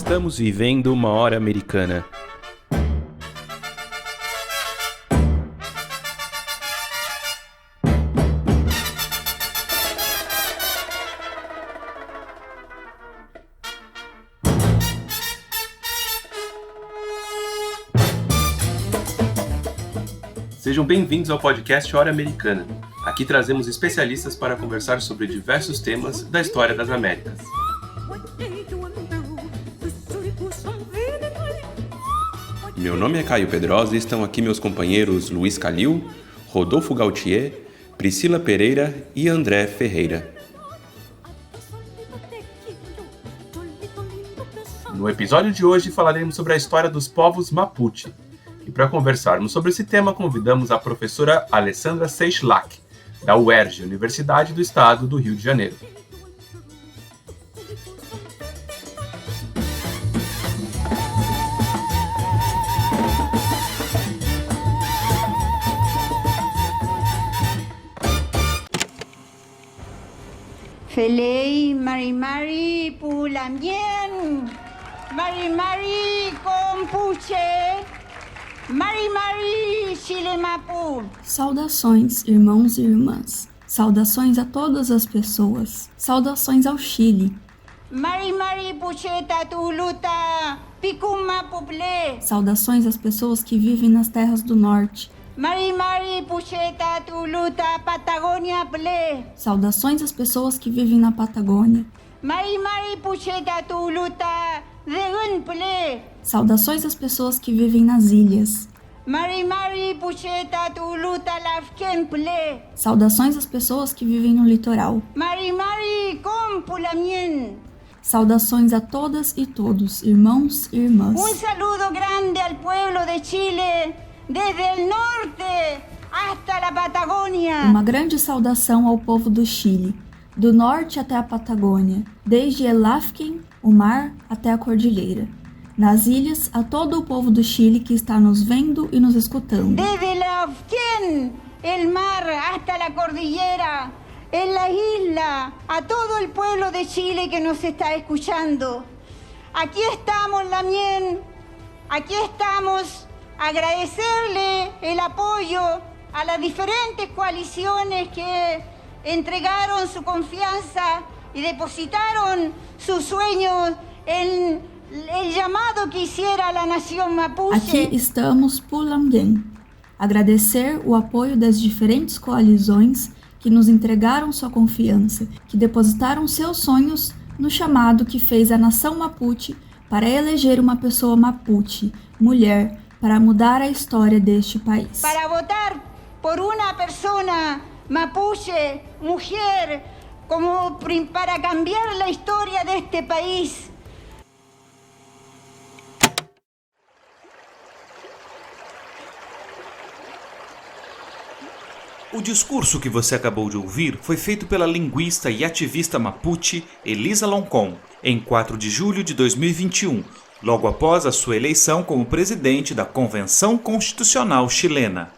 Estamos vivendo uma hora americana. Sejam bem-vindos ao podcast Hora Americana. Aqui trazemos especialistas para conversar sobre diversos temas da história das Américas. Meu nome é Caio Pedrosa e estão aqui meus companheiros Luiz Calil, Rodolfo Gautier, Priscila Pereira e André Ferreira. No episódio de hoje falaremos sobre a história dos povos Mapuche. E para conversarmos sobre esse tema, convidamos a professora Alessandra Seixlac, da UERJ, Universidade do Estado do Rio de Janeiro. Felei, Mari Pulamien, Mari Compuche, Mari Chilemapu. Saudações, irmãos e irmãs. Saudações a todas as pessoas. Saudações ao Chile. Mari Pucheta Tuluta, Picuma Puple. Saudações às pessoas que vivem nas terras do norte. Mari Pucheta Tuluta, Patagônia Ple. Saudações às pessoas que vivem na Patagônia. Mari Pucheta Tuluta, Zegun Ple. Saudações às pessoas que vivem nas ilhas. Mari Pucheta Tuluta, Lafken Ple. Saudações às pessoas que vivem no litoral. Mari Compulamien. Saudações a todas e todos, irmãos e irmãs. Saludo grande al pueblo de Chile, desde el norte hasta la Patagonia. Uma grande saudação ao povo do Chile, do norte até a Patagônia, desde El Lafken, o mar, até a cordilheira. Nas ilhas, a todo o povo do Chile que está nos vendo e nos escutando. Desde Lafken, el mar hasta la cordillera, en la isla, a todo el pueblo de Chile que nos está escuchando. Aquí estamos, Lamien, aquí estamos. Agradecerle el apoyo a las diferentes coaliciones que entregaron su confianza y depositaron sus sueños en el llamado que hiciera la nación mapuche. Aqui estamos, Pulamien. Agradecer o apoio das diferentes coalizões que nos entregaram sua confiança, que depositaram seus sonhos no chamado que fez a nação mapuche para eleger uma pessoa mapuche, mulher, para mudar a história deste país. Para votar por una persona mapuche, mujer, como para cambiar la historia de este país. O discurso que você acabou de ouvir foi feito pela linguista e ativista mapuche Elisa Loncon, em 4 de julho de 2021, logo após a sua eleição como presidente da Convenção Constitucional Chilena.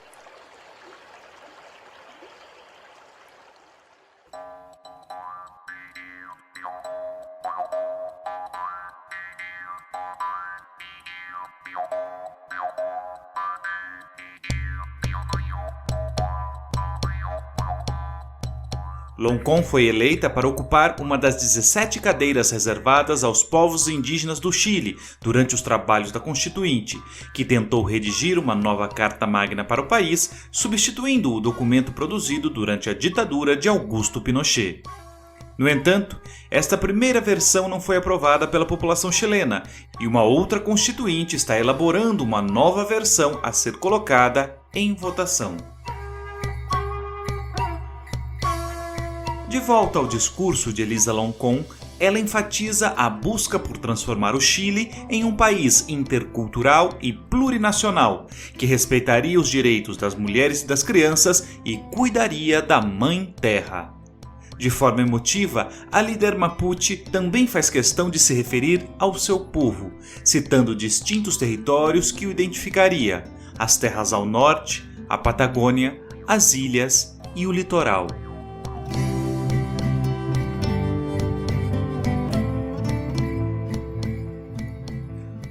Loncon foi eleita para ocupar uma das 17 cadeiras reservadas aos povos indígenas do Chile durante os trabalhos da Constituinte, que tentou redigir uma nova Carta Magna para o país, substituindo o documento produzido durante a ditadura de Augusto Pinochet. No entanto, esta primeira versão não foi aprovada pela população chilena e uma outra Constituinte está elaborando uma nova versão a ser colocada em votação. De volta ao discurso de Elisa Loncon, ela enfatiza a busca por transformar o Chile em um país intercultural e plurinacional, que respeitaria os direitos das mulheres e das crianças e cuidaria da Mãe Terra. De forma emotiva, a líder mapuche também faz questão de se referir ao seu povo, citando distintos territórios que o identificaria: as terras ao norte, a Patagônia, as ilhas e o litoral.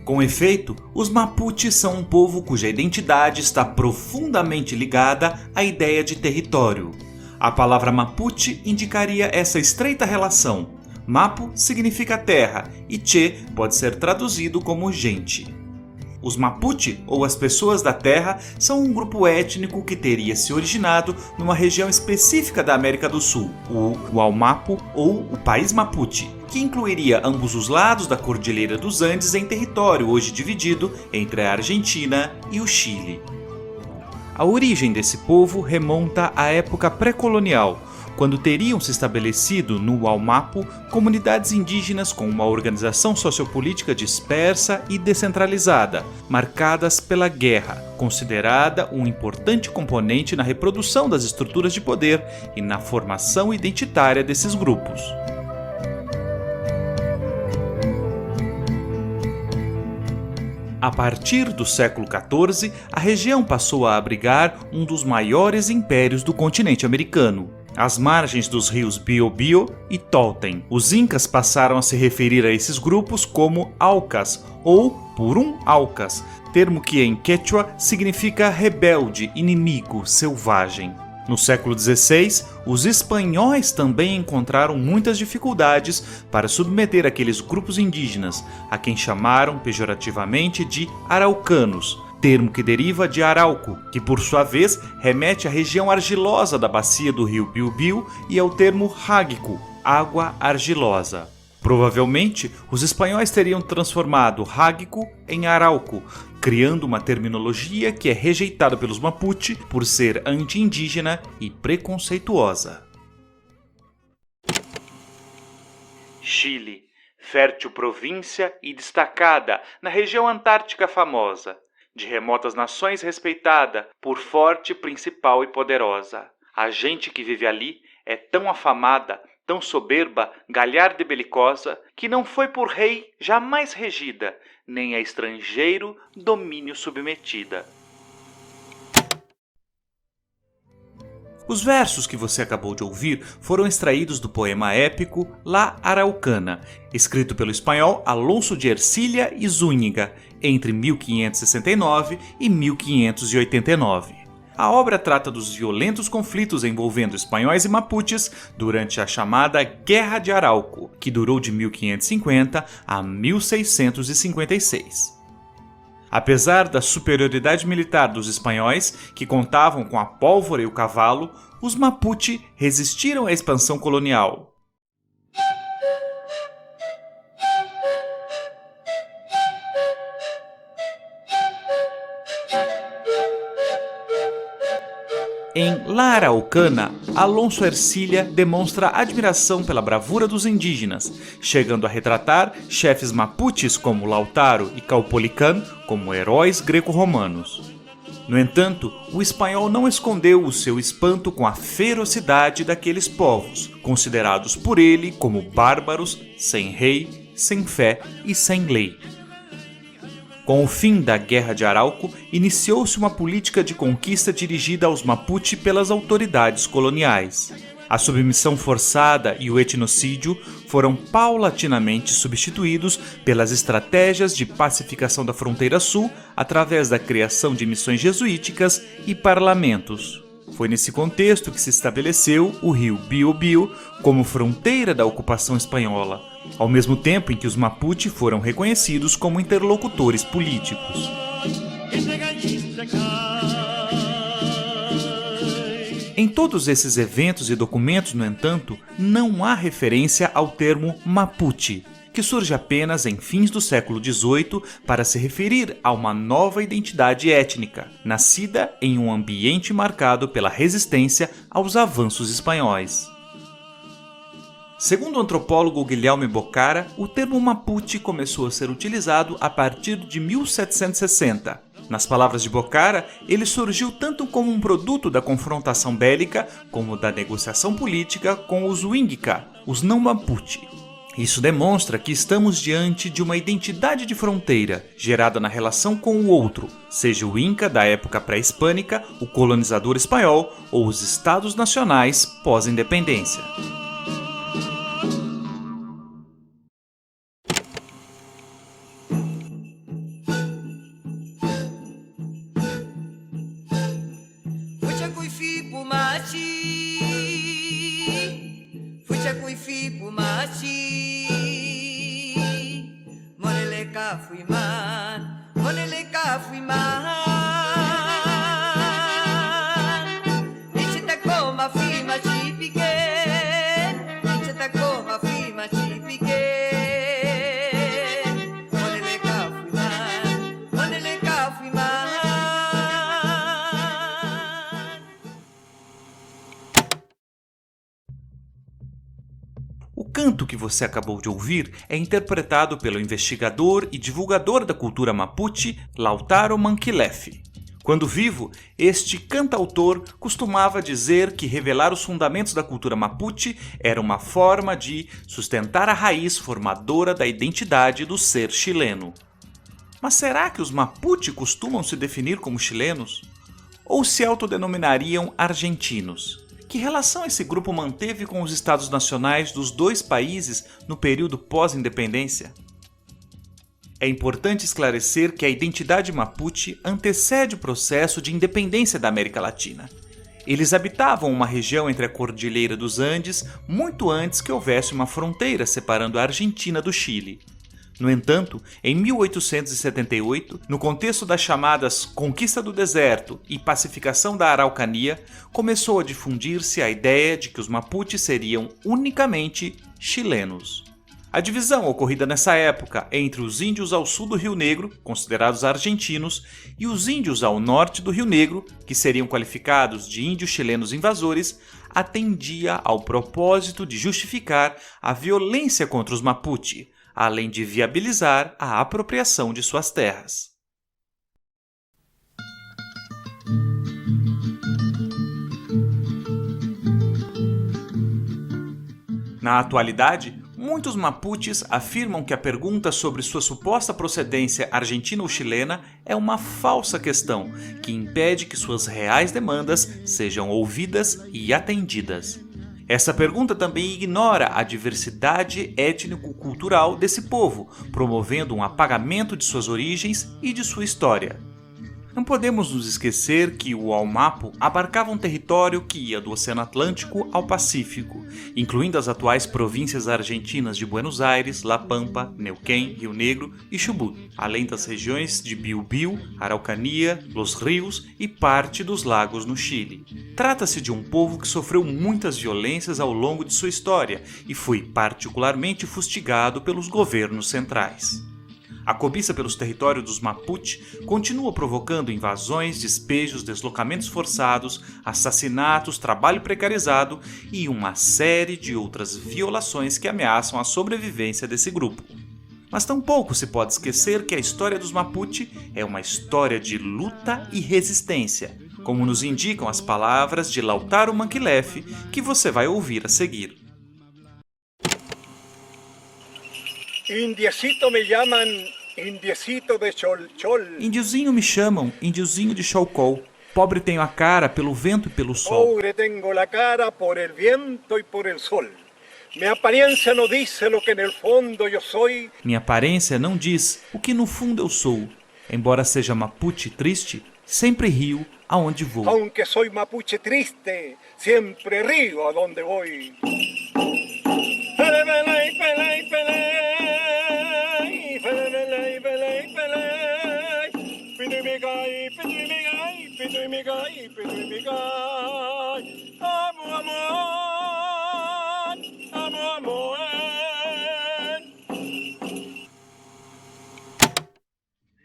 Com efeito, os Mapuches são um povo cuja identidade está profundamente ligada à ideia de território. A palavra Mapuche indicaria essa estreita relação. Mapu significa terra e Che pode ser traduzido como gente. Os Mapuche, ou as pessoas da terra, são um grupo étnico que teria se originado numa região específica da América do Sul, o Wallmapu ou o País Mapuche, que incluiria ambos os lados da Cordilheira dos Andes em território hoje dividido entre a Argentina e o Chile. A origem desse povo remonta à época pré-colonial, quando teriam se estabelecido no Wallmapu comunidades indígenas com uma organização sociopolítica dispersa e descentralizada, marcadas pela guerra, considerada um importante componente na reprodução das estruturas de poder e na formação identitária desses grupos. A partir do século XIV, a região passou a abrigar um dos maiores impérios do continente americano. Às margens dos rios Biobío e Tolten, os incas passaram a se referir a esses grupos como Aucas ou Purum Aucas, termo que em quechua significa rebelde, inimigo, selvagem. No século XVI, os espanhóis também encontraram muitas dificuldades para submeter aqueles grupos indígenas, a quem chamaram pejorativamente de araucanos, termo que deriva de Arauco, que por sua vez remete à região argilosa da bacia do rio Biobío e ao termo rágico, água argilosa. Provavelmente, os espanhóis teriam transformado rágico em Arauco, criando uma terminologia que é rejeitada pelos Mapuche por ser anti-indígena e preconceituosa. Chile, fértil província e destacada na região antártica famosa, de remotas nações respeitada por forte, principal e poderosa. A gente que vive ali é tão afamada, tão soberba, galharda e belicosa, que não foi por rei jamais regida, nem a estrangeiro domínio submetida. Os versos que você acabou de ouvir foram extraídos do poema épico La Araucana, escrito pelo espanhol Alonso de Ercilla y Zúñiga, entre 1569 e 1589. A obra trata dos violentos conflitos envolvendo espanhóis e mapuches durante a chamada Guerra de Arauco, que durou de 1550 a 1656. Apesar da superioridade militar dos espanhóis, que contavam com a pólvora e o cavalo, os Mapuche resistiram à expansão colonial. Em La Araucana, Alonso Ercilla demonstra admiração pela bravura dos indígenas, chegando a retratar chefes mapuches como Lautaro e Caupolicán como heróis greco-romanos. No entanto, o espanhol não escondeu o seu espanto com a ferocidade daqueles povos, considerados por ele como bárbaros, sem rei, sem fé e sem lei. Com o fim da Guerra de Arauco, iniciou-se uma política de conquista dirigida aos Mapuche pelas autoridades coloniais. A submissão forçada e o etnocídio foram paulatinamente substituídos pelas estratégias de pacificação da fronteira sul através da criação de missões jesuíticas e parlamentos. Foi nesse contexto que se estabeleceu o rio Biobío como fronteira da ocupação espanhola, ao mesmo tempo em que os Mapuche foram reconhecidos como interlocutores políticos. Em todos esses eventos e documentos, no entanto, não há referência ao termo Mapuche, que surge apenas em fins do século XVIII para se referir a uma nova identidade étnica, nascida em um ambiente marcado pela resistência aos avanços espanhóis. Segundo o antropólogo Guilherme Bocara, o termo Mapuche começou a ser utilizado a partir de 1760. Nas palavras de Bocara, ele surgiu tanto como um produto da confrontação bélica como da negociação política com os Wingika, os não Mapuche. Isso demonstra que estamos diante de uma identidade de fronteira, gerada na relação com o outro, seja o Inca da época pré-hispânica, o colonizador espanhol ou os estados nacionais pós-independência. O canto que você acabou de ouvir é interpretado pelo investigador e divulgador da cultura mapuche, Lautaro Manquilef. Quando vivo, este cantautor costumava dizer que revelar os fundamentos da cultura mapuche era uma forma de sustentar a raiz formadora da identidade do ser chileno. Mas será que os mapuche costumam se definir como chilenos? Ou se autodenominariam argentinos? Que relação esse grupo manteve com os estados nacionais dos dois países no período pós-independência? É importante esclarecer que a identidade mapuche antecede o processo de independência da América Latina. Eles habitavam uma região entre a Cordilheira dos Andes muito antes que houvesse uma fronteira separando a Argentina do Chile. No entanto, em 1878, no contexto das chamadas Conquista do Deserto e Pacificação da Araucania, começou a difundir-se a ideia de que os mapuches seriam unicamente chilenos. A divisão ocorrida nessa época entre os índios ao sul do Rio Negro, considerados argentinos, e os índios ao norte do Rio Negro, que seriam qualificados de índios chilenos invasores, atendia ao propósito de justificar a violência contra os mapuche, além de viabilizar a apropriação de suas terras. Na atualidade, muitos mapuches afirmam que a pergunta sobre sua suposta procedência argentina ou chilena é uma falsa questão que impede que suas reais demandas sejam ouvidas e atendidas. Essa pergunta também ignora a diversidade étnico-cultural desse povo, promovendo um apagamento de suas origens e de sua história. Não podemos nos esquecer que o Wallmapu abarcava um território que ia do Oceano Atlântico ao Pacífico, incluindo as atuais províncias argentinas de Buenos Aires, La Pampa, Neuquén, Rio Negro e Chubut, além das regiões de Biobío, Araucania, Los Rios e parte dos lagos no Chile. Trata-se de um povo que sofreu muitas violências ao longo de sua história e foi particularmente fustigado pelos governos centrais. A cobiça pelos territórios dos Mapuche continua provocando invasões, despejos, deslocamentos forçados, assassinatos, trabalho precarizado e uma série de outras violações que ameaçam a sobrevivência desse grupo. Mas tampouco se pode esquecer que a história dos Mapuche é uma história de luta e resistência, como nos indicam as palavras de Lautaro Manquilef, que você vai ouvir a seguir. Indiecito me llaman, indiecito de Cholchol. Indiozinho me chamam, indiozinho de Cholcol. Pobre tenho a cara pelo vento e pelo sol. Pobre tengo la cara por el viento y por el sol. Mi apariencia no dice lo que en el fondo yo soy. Minha aparência não diz o que no fundo eu sou. Embora seja mapuche triste, sempre rio aonde vou. Aunque soy mapuche triste, siempre río a donde voy.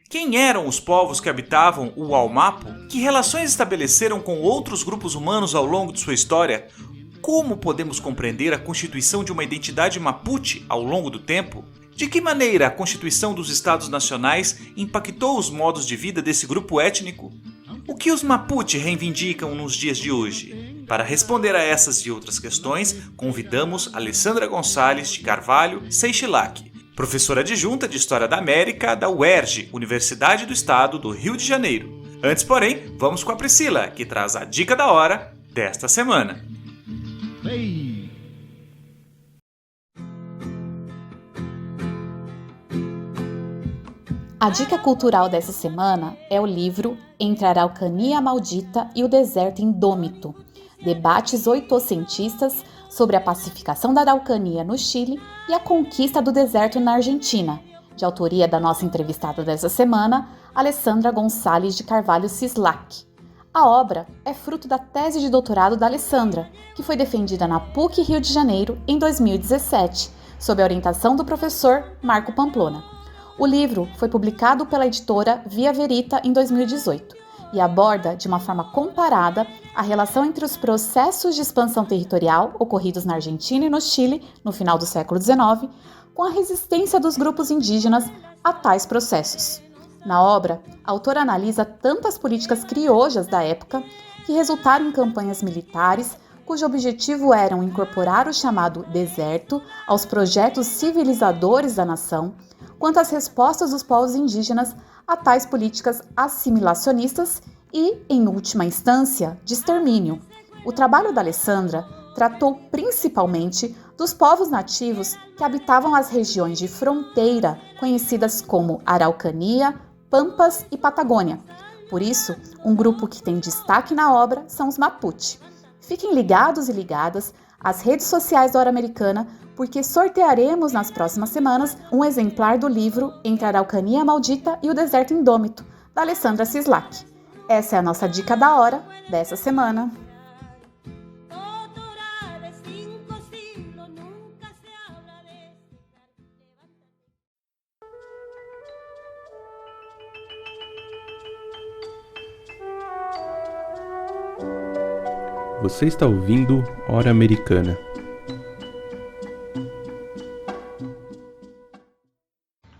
Quem eram os povos que habitavam o Wallmapu? Que relações estabeleceram com outros grupos humanos ao longo de sua história? Como podemos compreender a constituição de uma identidade mapuche ao longo do tempo? De que maneira a constituição dos Estados Nacionais impactou os modos de vida desse grupo étnico? O que os Mapuche reivindicam nos dias de hoje? Para responder a essas e outras questões, convidamos Alessandra Gonçalves de Carvalho Seixlac, professora adjunta de História da América da UERJ, Universidade do Estado do Rio de Janeiro. Antes, porém, vamos com a Priscila, que traz a dica da hora desta semana. A dica cultural dessa semana é o livro Entre a Araucania Maldita e o Deserto Indômito, debates oitocentistas sobre a pacificação da Araucania no Chile e a conquista do deserto na Argentina, de autoria da nossa entrevistada dessa semana, Alessandra Gonçalves de Carvalho Cislak. A obra é fruto da tese de doutorado da Alessandra, que foi defendida na PUC Rio de Janeiro em 2017, sob a orientação do professor Marco Pamplona. O livro foi publicado pela editora Via Verita em 2018 e aborda, de uma forma comparada, a relação entre os processos de expansão territorial ocorridos na Argentina e no Chile no final do século XIX, com a resistência dos grupos indígenas a tais processos. Na obra, a autora analisa tanto as políticas criojas da época, que resultaram em campanhas militares, cujo objetivo era incorporar o chamado deserto aos projetos civilizadores da nação, quanto às respostas dos povos indígenas a tais políticas assimilacionistas e, em última instância, de extermínio. O trabalho da Alessandra tratou principalmente dos povos nativos que habitavam as regiões de fronteira, conhecidas como Araucania, Pampas e Patagônia. Por isso, um grupo que tem destaque na obra são os Mapuche. Fiquem ligados e ligadas às redes sociais da Hora Americana, porque sortearemos nas próximas semanas um exemplar do livro Entre a Araucania Maldita e o Deserto Indômito, da Alessandra Cislak. Essa é a nossa dica da hora dessa semana. Você está ouvindo Hora Americana.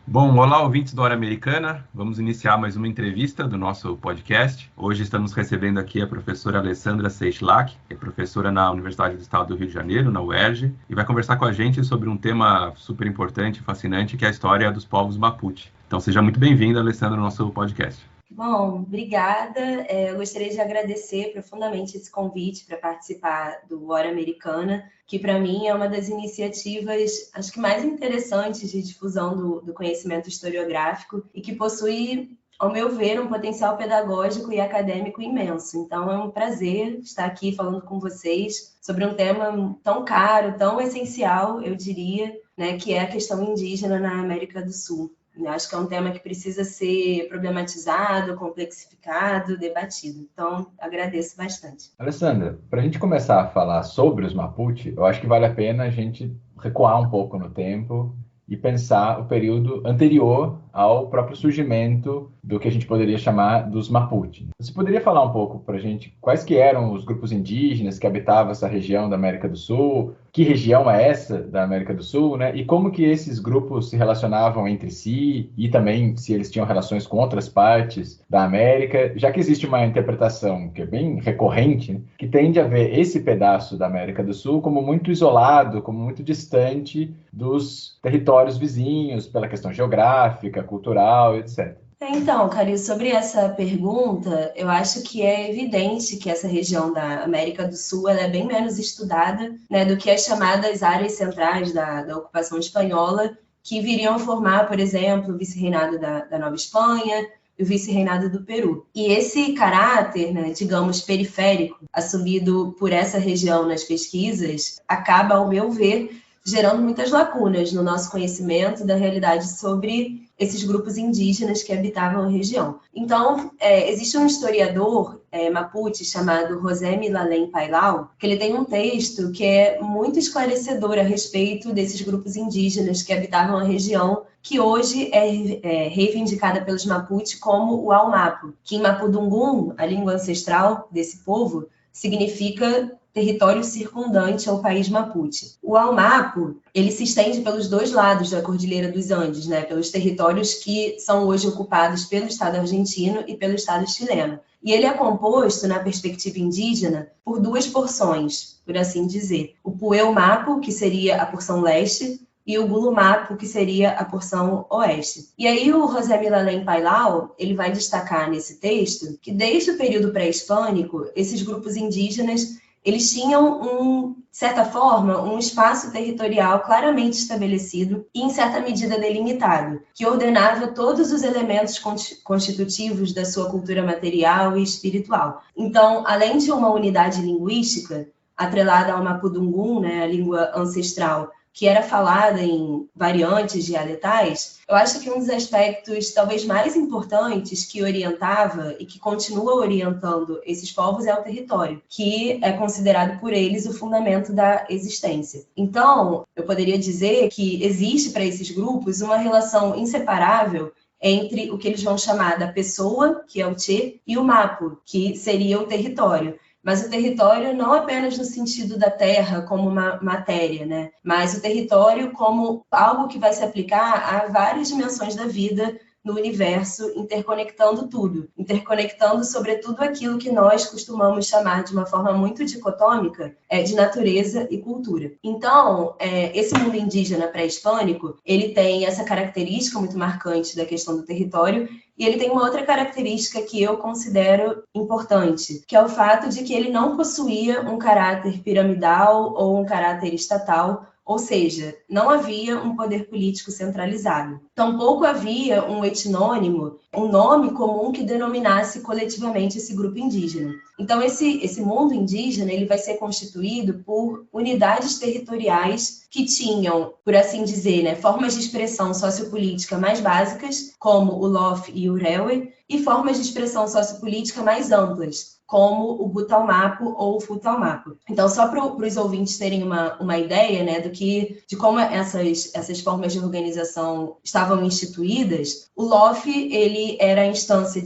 Bom, olá ouvintes da Hora Americana. Vamos iniciar mais uma entrevista do nosso podcast. Hoje estamos recebendo aqui a professora Alessandra Cislak, que é professora na Universidade do Estado do Rio de Janeiro, na UERJ, e vai conversar com a gente sobre um tema super importante e fascinante, que é a história dos povos Mapuche. Então seja muito bem-vinda, Alessandra, ao nosso podcast. Bom, obrigada. Eu gostaria de agradecer profundamente esse convite para participar do Hora Americana, que para mim é uma das iniciativas, acho que mais interessantes de difusão do conhecimento historiográfico e que possui, ao meu ver, um potencial pedagógico e acadêmico imenso. Então é um prazer estar aqui falando com vocês sobre um tema tão caro, tão essencial, eu diria, né, que é a questão indígena na América do Sul. Eu acho que é um tema que precisa ser problematizado, complexificado, debatido. Então, agradeço bastante. Alessandra, para a gente começar a falar sobre os Mapuche, eu acho que vale a pena a gente recuar um pouco no tempo e pensar o período anterior ao próprio surgimento do que a gente poderia chamar dos Mapuche. Você poderia falar um pouco para a gente quais que eram os grupos indígenas que habitavam essa região da América do Sul, que região é essa da América do Sul, né? E como que esses grupos se relacionavam entre si e também se eles tinham relações com outras partes da América, já que existe uma interpretação que é bem recorrente, né? Que tende a ver esse pedaço da América do Sul como muito isolado, como muito distante dos territórios vizinhos, pela questão geográfica, cultural, etc. Então, Cari, sobre essa pergunta, eu acho que é evidente que essa região da América do Sul ela é bem menos estudada, né, do que as chamadas áreas centrais da ocupação espanhola, que viriam formar, por exemplo, o vice-reinado da Nova Espanha e o vice-reinado do Peru. E esse caráter, né, digamos, periférico, assumido por essa região nas pesquisas, acaba, ao meu ver, gerando muitas lacunas no nosso conhecimento da realidade sobre esses grupos indígenas que habitavam a região. Então, existe um historiador mapuche chamado José Milalem Pailao, que ele tem um texto que é muito esclarecedor a respeito desses grupos indígenas que habitavam a região, que hoje é reivindicada pelos Mapuche como o Almapo, que em Mapudungum, a língua ancestral desse povo, significa território circundante ao país Mapuche. O Almapo, ele se estende pelos dois lados da Cordilheira dos Andes, né, pelos territórios que são hoje ocupados pelo Estado argentino e pelo Estado chileno. E ele é composto, na perspectiva indígena, por duas porções, por assim dizer. O Pueu-Mapo, que seria a porção leste, e o Gulu-Mapo, que seria a porção oeste. E aí o José Milalem Pailao, ele vai destacar nesse texto que desde o período pré-hispânico, esses grupos indígenas eles tinham, de certa forma, um espaço territorial claramente estabelecido e, em certa medida, delimitado, que ordenava todos os elementos constitutivos da sua cultura material e espiritual. Então, além de uma unidade linguística, atrelada ao Mapudungun, né, a língua ancestral, que era falada em variantes dialetais, eu acho que um dos aspectos talvez mais importantes que orientava e que continua orientando esses povos é o território, que é considerado por eles o fundamento da existência. Então, eu poderia dizer que existe para esses grupos uma relação inseparável entre o que eles vão chamar da pessoa, que é o Che, e o Mapu, que seria o território. Mas o território não apenas no sentido da terra como uma matéria, né? Mas o território como algo que vai se aplicar a várias dimensões da vida no universo, interconectando tudo, interconectando sobretudo aquilo que nós costumamos chamar de uma forma muito dicotômica de natureza e cultura. Então, esse mundo indígena pré-hispânico, ele tem essa característica muito marcante da questão do território, e ele tem uma outra característica que eu considero importante, que é o fato de que ele não possuía um caráter piramidal ou um caráter estatal, ou seja, não havia um poder político centralizado. Tampouco havia um etnônimo, um nome comum que denominasse coletivamente esse grupo indígena. Então, esse mundo indígena ele vai ser constituído por unidades territoriais que tinham, por assim dizer, né, formas de expressão sociopolítica mais básicas, como o Lof e o Rewe, e formas de expressão sociopolítica mais amplas, como o Butalmapu ou o Futalmapu. Então, só para os ouvintes terem uma ideia, né, de como essas formas de organização estavam instituídas, o LOF ele era a instância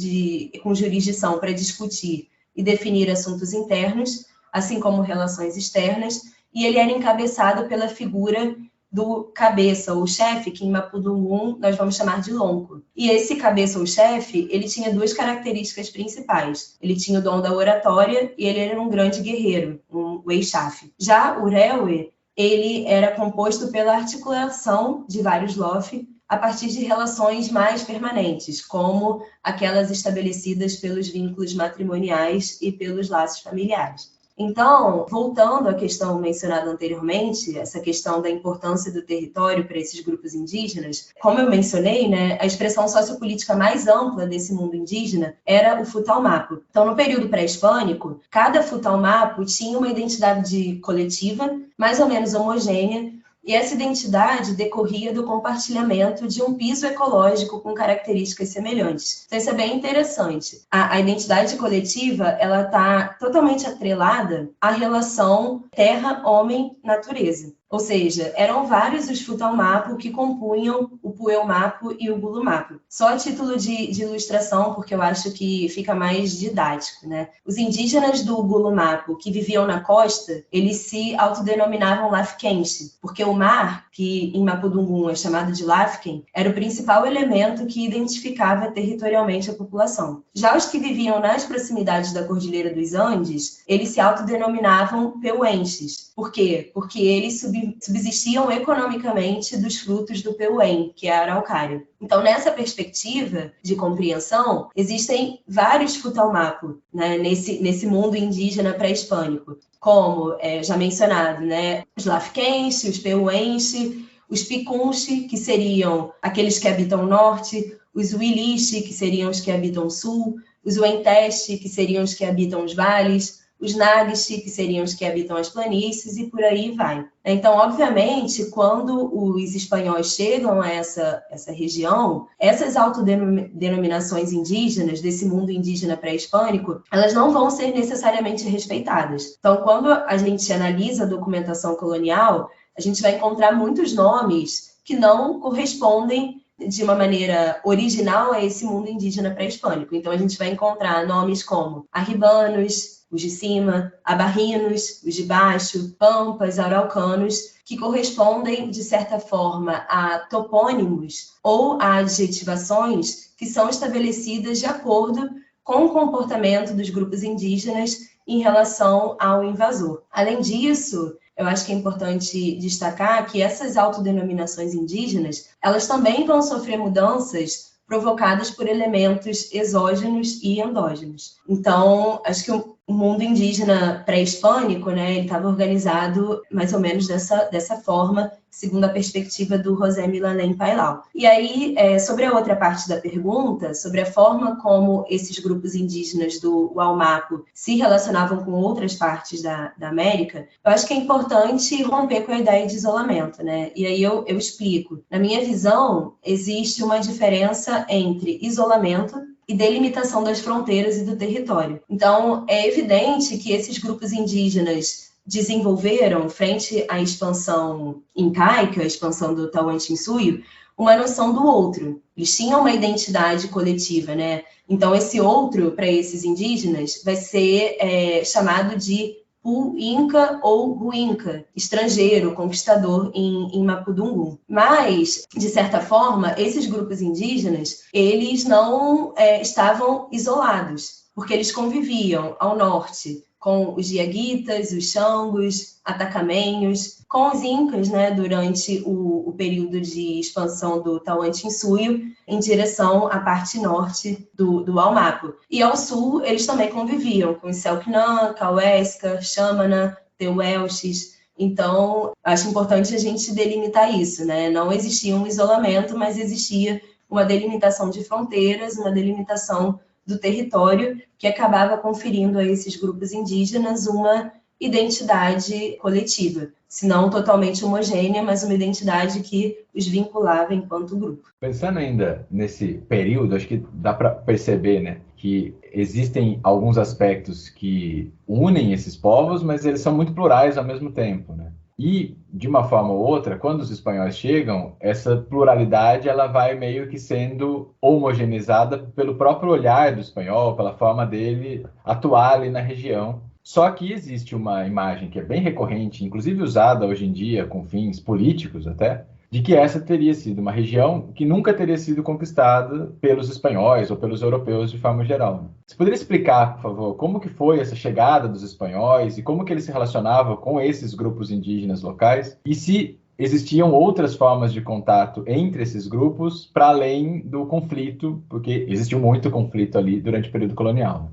com jurisdição para discutir e definir assuntos internos, assim como relações externas, e ele era encabeçado pela figura do cabeça ou chefe, que em Mapudungun nós vamos chamar de lonco. E esse cabeça ou chefe, ele tinha duas características principais. Ele tinha o dom da oratória e ele era um grande guerreiro, um Weixaf. Já o Rewe, ele era composto pela articulação de vários Lof a partir de relações mais permanentes, como aquelas estabelecidas pelos vínculos matrimoniais e pelos laços familiares. Então, voltando à questão mencionada anteriormente, essa questão da importância do território para esses grupos indígenas, como eu mencionei, né, a expressão sociopolítica mais ampla desse mundo indígena era o Futalmapu. Então, no período pré-hispânico, cada Futalmapu tinha uma identidade coletiva, mais ou menos homogênea, e essa identidade decorria do compartilhamento de um piso ecológico com características semelhantes. Então, isso é bem interessante. A identidade coletiva, ela está totalmente atrelada à relação terra-homem-natureza. Ou seja, eram vários os Futalmapu que compunham o Puelmapu e o Gulumapu. Só a título de ilustração, porque eu acho que fica mais didático, né? Os indígenas do Gulumapu que viviam na costa, eles se autodenominavam Lafkense, porque o mar, que em Mapudungun é chamado de Lafken, era o principal elemento que identificava territorialmente a população. Já os que viviam nas proximidades da Cordilheira dos Andes, eles se autodenominavam Peuenses. Por quê? Porque eles subsistiam economicamente dos frutos do Peuen, que é a araucária. Então, nessa perspectiva de compreensão, existem vários Futalmapu, né, nesse mundo indígena pré-hispânico, como já mencionado, né, os Lafkense, os Peuense, os Picunche, que seriam aqueles que habitam o norte, os Uilixe, que seriam os que habitam o sul, os Uenteste, que seriam os que habitam os vales, os Nagixe, que seriam os que habitam as planícies, e por aí vai. Então, obviamente, quando os espanhóis chegam a essa região, essas autodenominações indígenas, desse mundo indígena pré-hispânico, elas não vão ser necessariamente respeitadas. Então, quando a gente analisa a documentação colonial, a gente vai encontrar muitos nomes que não correspondem de uma maneira original a esse mundo indígena pré-hispânico. Então, a gente vai encontrar nomes como arribanos, os de cima, abarrinos, os de baixo, pampas, araucanos, que correspondem, de certa forma, a topônimos ou a adjetivações que são estabelecidas de acordo com o comportamento dos grupos indígenas em relação ao invasor. Além disso, eu acho que é importante destacar que essas autodenominações indígenas, elas também vão sofrer mudanças provocadas por elementos exógenos e endógenos. Então, acho que o mundo indígena pré-hispânico, né, ele estava organizado mais ou menos dessa forma, segundo a perspectiva do José Milanén Pailao. E aí, sobre a outra parte da pergunta, sobre a forma como esses grupos indígenas do Waumapu se relacionavam com outras partes da América, eu acho que é importante romper com a ideia de isolamento, né? E aí eu explico. Na minha visão, existe uma diferença entre isolamento e delimitação das fronteiras e do território. Então, é evidente que esses grupos indígenas desenvolveram, frente à expansão incaica, a expansão do Tawantinsuyo, uma noção do outro. Eles tinham uma identidade coletiva, né? Então, esse outro, para esses indígenas, vai ser chamado de Pu-Inca ou Ruinca, estrangeiro, conquistador em Mapudungun. Mas, de certa forma, esses grupos indígenas, eles não estavam isolados, porque eles conviviam ao norte com os Diaguitas, os Xangos, Atacamenhos, com os Incas, né, durante o período de expansão do Tawantinsuyo, em direção à parte norte do Waumapu. E ao sul, eles também conviviam com os Selknam, Kauesca, Xamana, Teuelches. Então, acho importante a gente delimitar isso, né? Não existia um isolamento, mas existia uma delimitação de fronteiras, uma delimitação do território, que acabava conferindo a esses grupos indígenas uma identidade coletiva, se não totalmente homogênea, mas uma identidade que os vinculava enquanto grupo. Pensando ainda nesse período, acho que dá para perceber, né, que existem alguns aspectos que unem esses povos, mas eles são muito plurais ao mesmo tempo, né? E, de uma forma ou outra, quando os espanhóis chegam, essa pluralidade ela vai meio que sendo homogeneizada pelo próprio olhar do espanhol, pela forma dele atuar ali na região. Só que existe uma imagem que é bem recorrente, inclusive usada hoje em dia com fins políticos até, de que essa teria sido uma região que nunca teria sido conquistada pelos espanhóis ou pelos europeus de forma geral. Você poderia explicar, por favor, como que foi essa chegada dos espanhóis e como que eles se relacionavam com esses grupos indígenas locais e se existiam outras formas de contato entre esses grupos para além do conflito, porque existiu muito conflito ali durante o período colonial.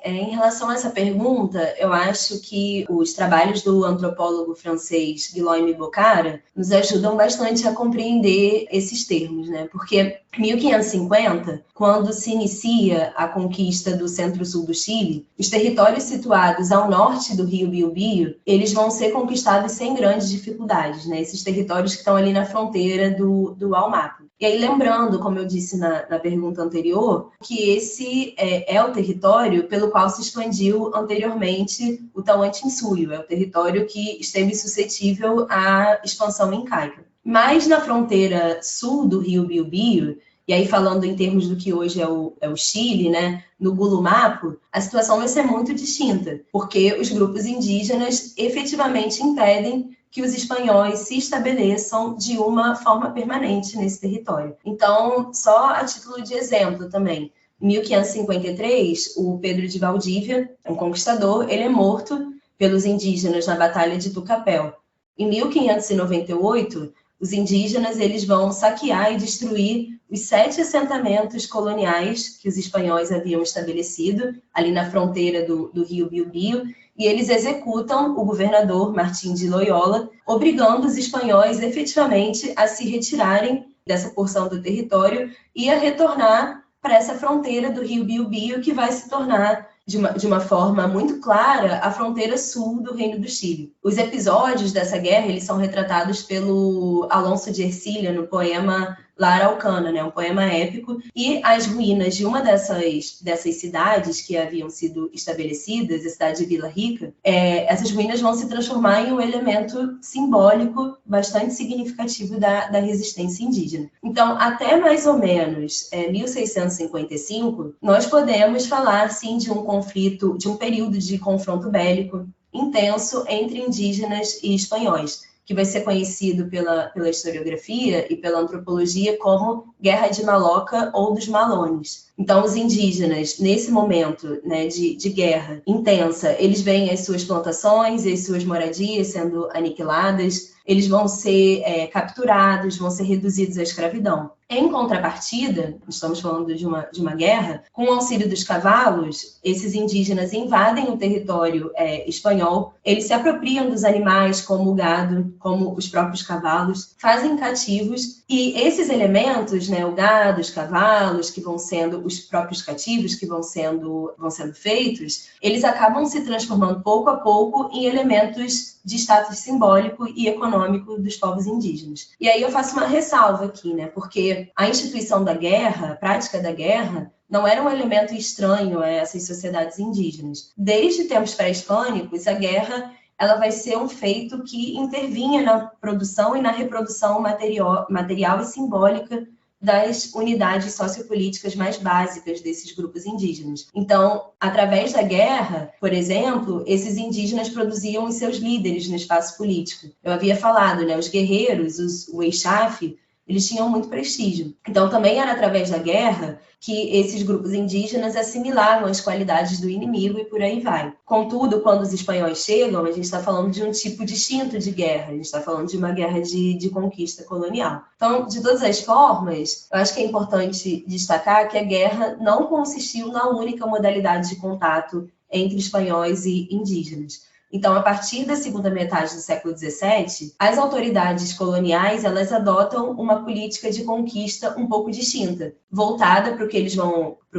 Em relação a essa pergunta, eu acho que os trabalhos do antropólogo francês Guillaume Bocara nos ajudam bastante a compreender esses termos, né? Porque em 1550, quando se inicia a conquista do centro-sul do Chile, os territórios situados ao norte do rio Biobío, eles vão ser conquistados sem grandes dificuldades, né? Esses territórios que estão ali na fronteira do Waumapu. E aí, lembrando, como eu disse na pergunta anterior, que esse é o território pelo qual se expandiu anteriormente o Tawantinsuyo, é o território que esteve suscetível à expansão incaica. Mas na fronteira sul do rio Biobío, e aí falando em termos do que hoje é o Chile, né, no Gulumapu, a situação vai ser muito distinta, porque os grupos indígenas efetivamente impedem que os espanhóis se estabeleçam de uma forma permanente nesse território. Então, só a título de exemplo também, em 1553, o Pedro de Valdívia, um conquistador, ele é morto pelos indígenas na Batalha de Tucapel. Em 1598, os indígenas eles vão saquear e destruir os 7 assentamentos coloniais que os espanhóis haviam estabelecido ali na fronteira do rio Biobío, e eles executam o governador Martim de Loyola, obrigando os espanhóis efetivamente a se retirarem dessa porção do território e a retornar para essa fronteira do rio Biobío, que vai se tornar, de uma forma muito clara, a fronteira sul do Reino do Chile. Os episódios dessa guerra eles são retratados pelo Alonso de Ercilha no poema La Araucana, né, um poema épico, e as ruínas de uma dessas cidades que haviam sido estabelecidas, a cidade de Vila Rica, essas ruínas vão se transformar em um elemento simbólico bastante significativo da resistência indígena. Então, até mais ou menos 1655, nós podemos falar, sim, de um conflito, de um período de confronto bélico intenso entre indígenas e espanhóis, que vai ser conhecido pela historiografia e pela antropologia como Guerra de Maloca ou dos Malones. Então, os indígenas, nesse momento, né, de guerra intensa, eles veem as suas plantações, as suas moradias sendo aniquiladas, eles vão ser capturados, vão ser reduzidos à escravidão. Em contrapartida, estamos falando de uma guerra, com o auxílio dos cavalos, esses indígenas invadem o território espanhol, eles se apropriam dos animais, como o gado, como os próprios cavalos, fazem cativos, e esses elementos, né, o gado, os cavalos, que vão sendo os próprios cativos que vão sendo feitos, eles acabam se transformando pouco a pouco em elementos de status simbólico e econômico dos povos indígenas. E aí eu faço uma ressalva aqui, né? Porque a instituição da guerra, a prática da guerra, não era um elemento estranho a essas sociedades indígenas. Desde tempos pré-hispânicos, a guerra ela vai ser um feito que intervinha na produção e na reprodução material e simbólica das unidades sociopolíticas mais básicas desses grupos indígenas. Então, através da guerra, por exemplo, esses indígenas produziam os seus líderes no espaço político. Eu havia falado, né, os guerreiros, o Eixaf, eles tinham muito prestígio. Então, também era através da guerra que esses grupos indígenas assimilavam as qualidades do inimigo e por aí vai. Contudo, quando os espanhóis chegam, a gente está falando de um tipo distinto de guerra, a gente está falando de uma guerra de conquista colonial. Então, de todas as formas, eu acho que é importante destacar que a guerra não consistiu na única modalidade de contato entre espanhóis e indígenas. Então, a partir da segunda metade do século XVII, as autoridades coloniais elas adotam uma política de conquista um pouco distinta, voltada para o que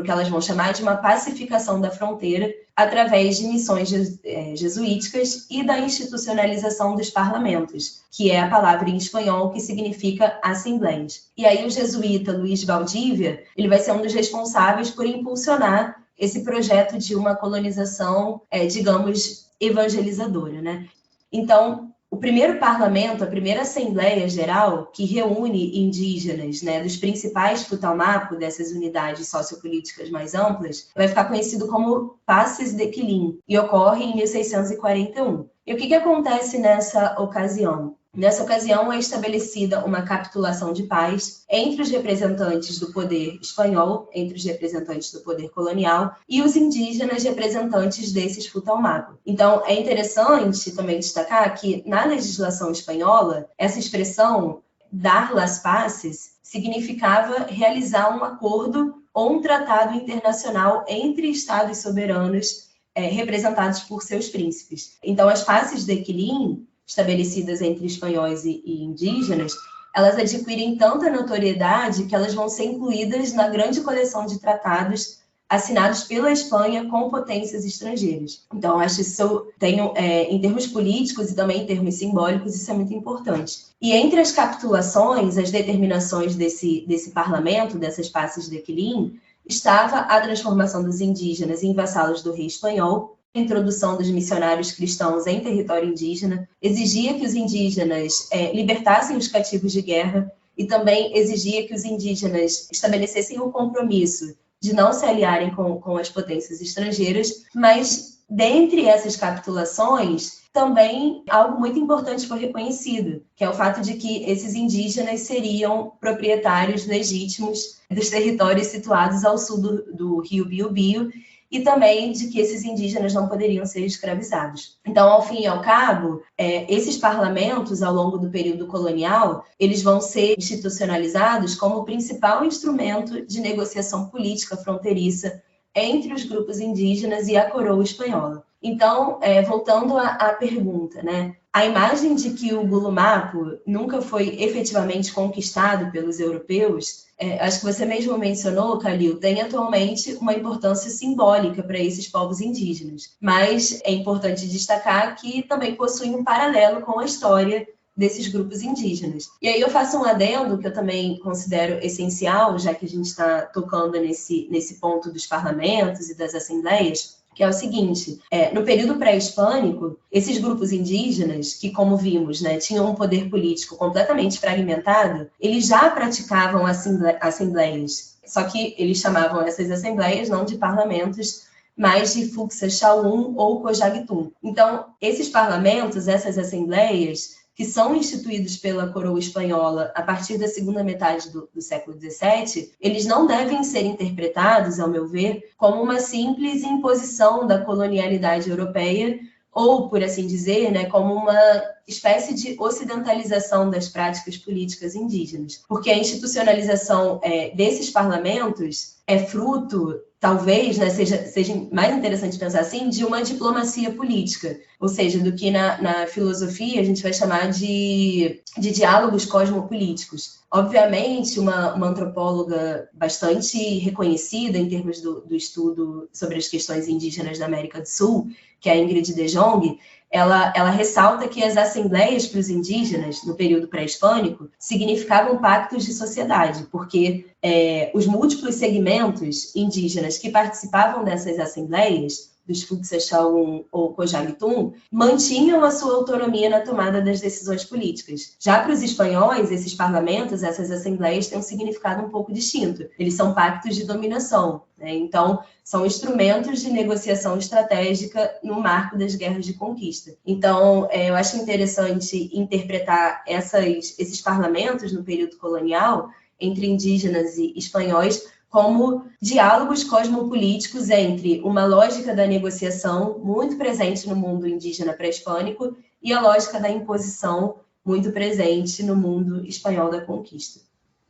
elas vão chamar de uma pacificação da fronteira através de missões jesuíticas e da institucionalização dos parlamentos, que é a palavra em espanhol que significa assembleias. E aí o jesuíta Luís Valdívia ele vai ser um dos responsáveis por impulsionar esse projeto de uma colonização, digamos, evangelizadora, né? Então, o primeiro parlamento, a primeira Assembleia Geral, que reúne indígenas, né, dos principais futalmapo dessas unidades sociopolíticas mais amplas, vai ficar conhecido como Passes de Quilín, e ocorre em 1641. E o que acontece nessa ocasião? Nessa ocasião, é estabelecida uma capitulação de paz entre os representantes do poder espanhol, entre os representantes do poder colonial e os indígenas representantes desses futalmapo. Então, é interessante também destacar que, na legislação espanhola, essa expressão dar las paces significava realizar um acordo ou um tratado internacional entre estados soberanos representados por seus príncipes. Então, as Passes de Quilín, estabelecidas entre espanhóis e indígenas, elas adquirem tanta notoriedade que elas vão ser incluídas na grande coleção de tratados assinados pela Espanha com potências estrangeiras. Então, acho isso, em termos políticos e também em termos simbólicos, isso é muito importante. E entre as capitulações, as determinações desse parlamento, dessas Passes de Quilín, estava a transformação dos indígenas em vassalos do rei espanhol, a introdução dos missionários cristãos em território indígena, exigia que os indígenas libertassem os cativos de guerra e também exigia que os indígenas estabelecessem um compromisso de não se aliarem com as potências estrangeiras, mas dentre essas capitulações, também algo muito importante foi reconhecido, que é o fato de que esses indígenas seriam proprietários legítimos dos territórios situados ao sul do rio Biobío, e também de que esses indígenas não poderiam ser escravizados. Então, ao fim e ao cabo, esses parlamentos, ao longo do período colonial, eles vão ser institucionalizados como o principal instrumento de negociação política fronteiriça entre os grupos indígenas e a coroa espanhola. Então, voltando à pergunta, né? A imagem de que o Gulumapo nunca foi efetivamente conquistado pelos europeus, acho que você mesmo mencionou, Calil, tem atualmente uma importância simbólica para esses povos indígenas. Mas é importante destacar que também possui um paralelo com a história desses grupos indígenas. E aí eu faço um adendo que eu também considero essencial, já que a gente está tocando nesse ponto dos parlamentos e das assembleias, que é o seguinte, no período pré-hispânico, esses grupos indígenas, que como vimos, né, tinham um poder político completamente fragmentado, eles já praticavam assembleias, só que eles chamavam essas assembleias não de parlamentos, mas de Fuxa Xalum ou Cojagtum. Então, esses parlamentos, essas assembleias, que são instituídos pela coroa espanhola a partir da segunda metade do século XVII, eles não devem ser interpretados, ao meu ver, como uma simples imposição da colonialidade europeia ou, por assim dizer, né, como uma espécie de ocidentalização das práticas políticas indígenas. Porque a institucionalização desses parlamentos é fruto, talvez, né, seja mais interessante pensar assim, de uma diplomacia política, ou seja, do que na filosofia a gente vai chamar de diálogos cosmopolíticos. Obviamente, uma antropóloga bastante reconhecida em termos do estudo sobre as questões indígenas da América do Sul, que é a Ingrid de Jong, ela ressalta que as assembleias para os indígenas, no período pré-hispânico, significavam pactos de sociedade, porque os múltiplos segmentos indígenas que participavam dessas assembleias, dos Futsechauum ou Cojagtum, mantinham a sua autonomia na tomada das decisões políticas. Já para os espanhóis, esses parlamentos, essas assembleias têm um significado um pouco distinto. Eles são pactos de dominação, né? Então, são instrumentos de negociação estratégica no marco das guerras de conquista. Então, eu acho interessante interpretar esses parlamentos no período colonial, entre indígenas e espanhóis, como diálogos cosmopolíticos entre uma lógica da negociação muito presente no mundo indígena pré-hispânico e a lógica da imposição muito presente no mundo espanhol da conquista.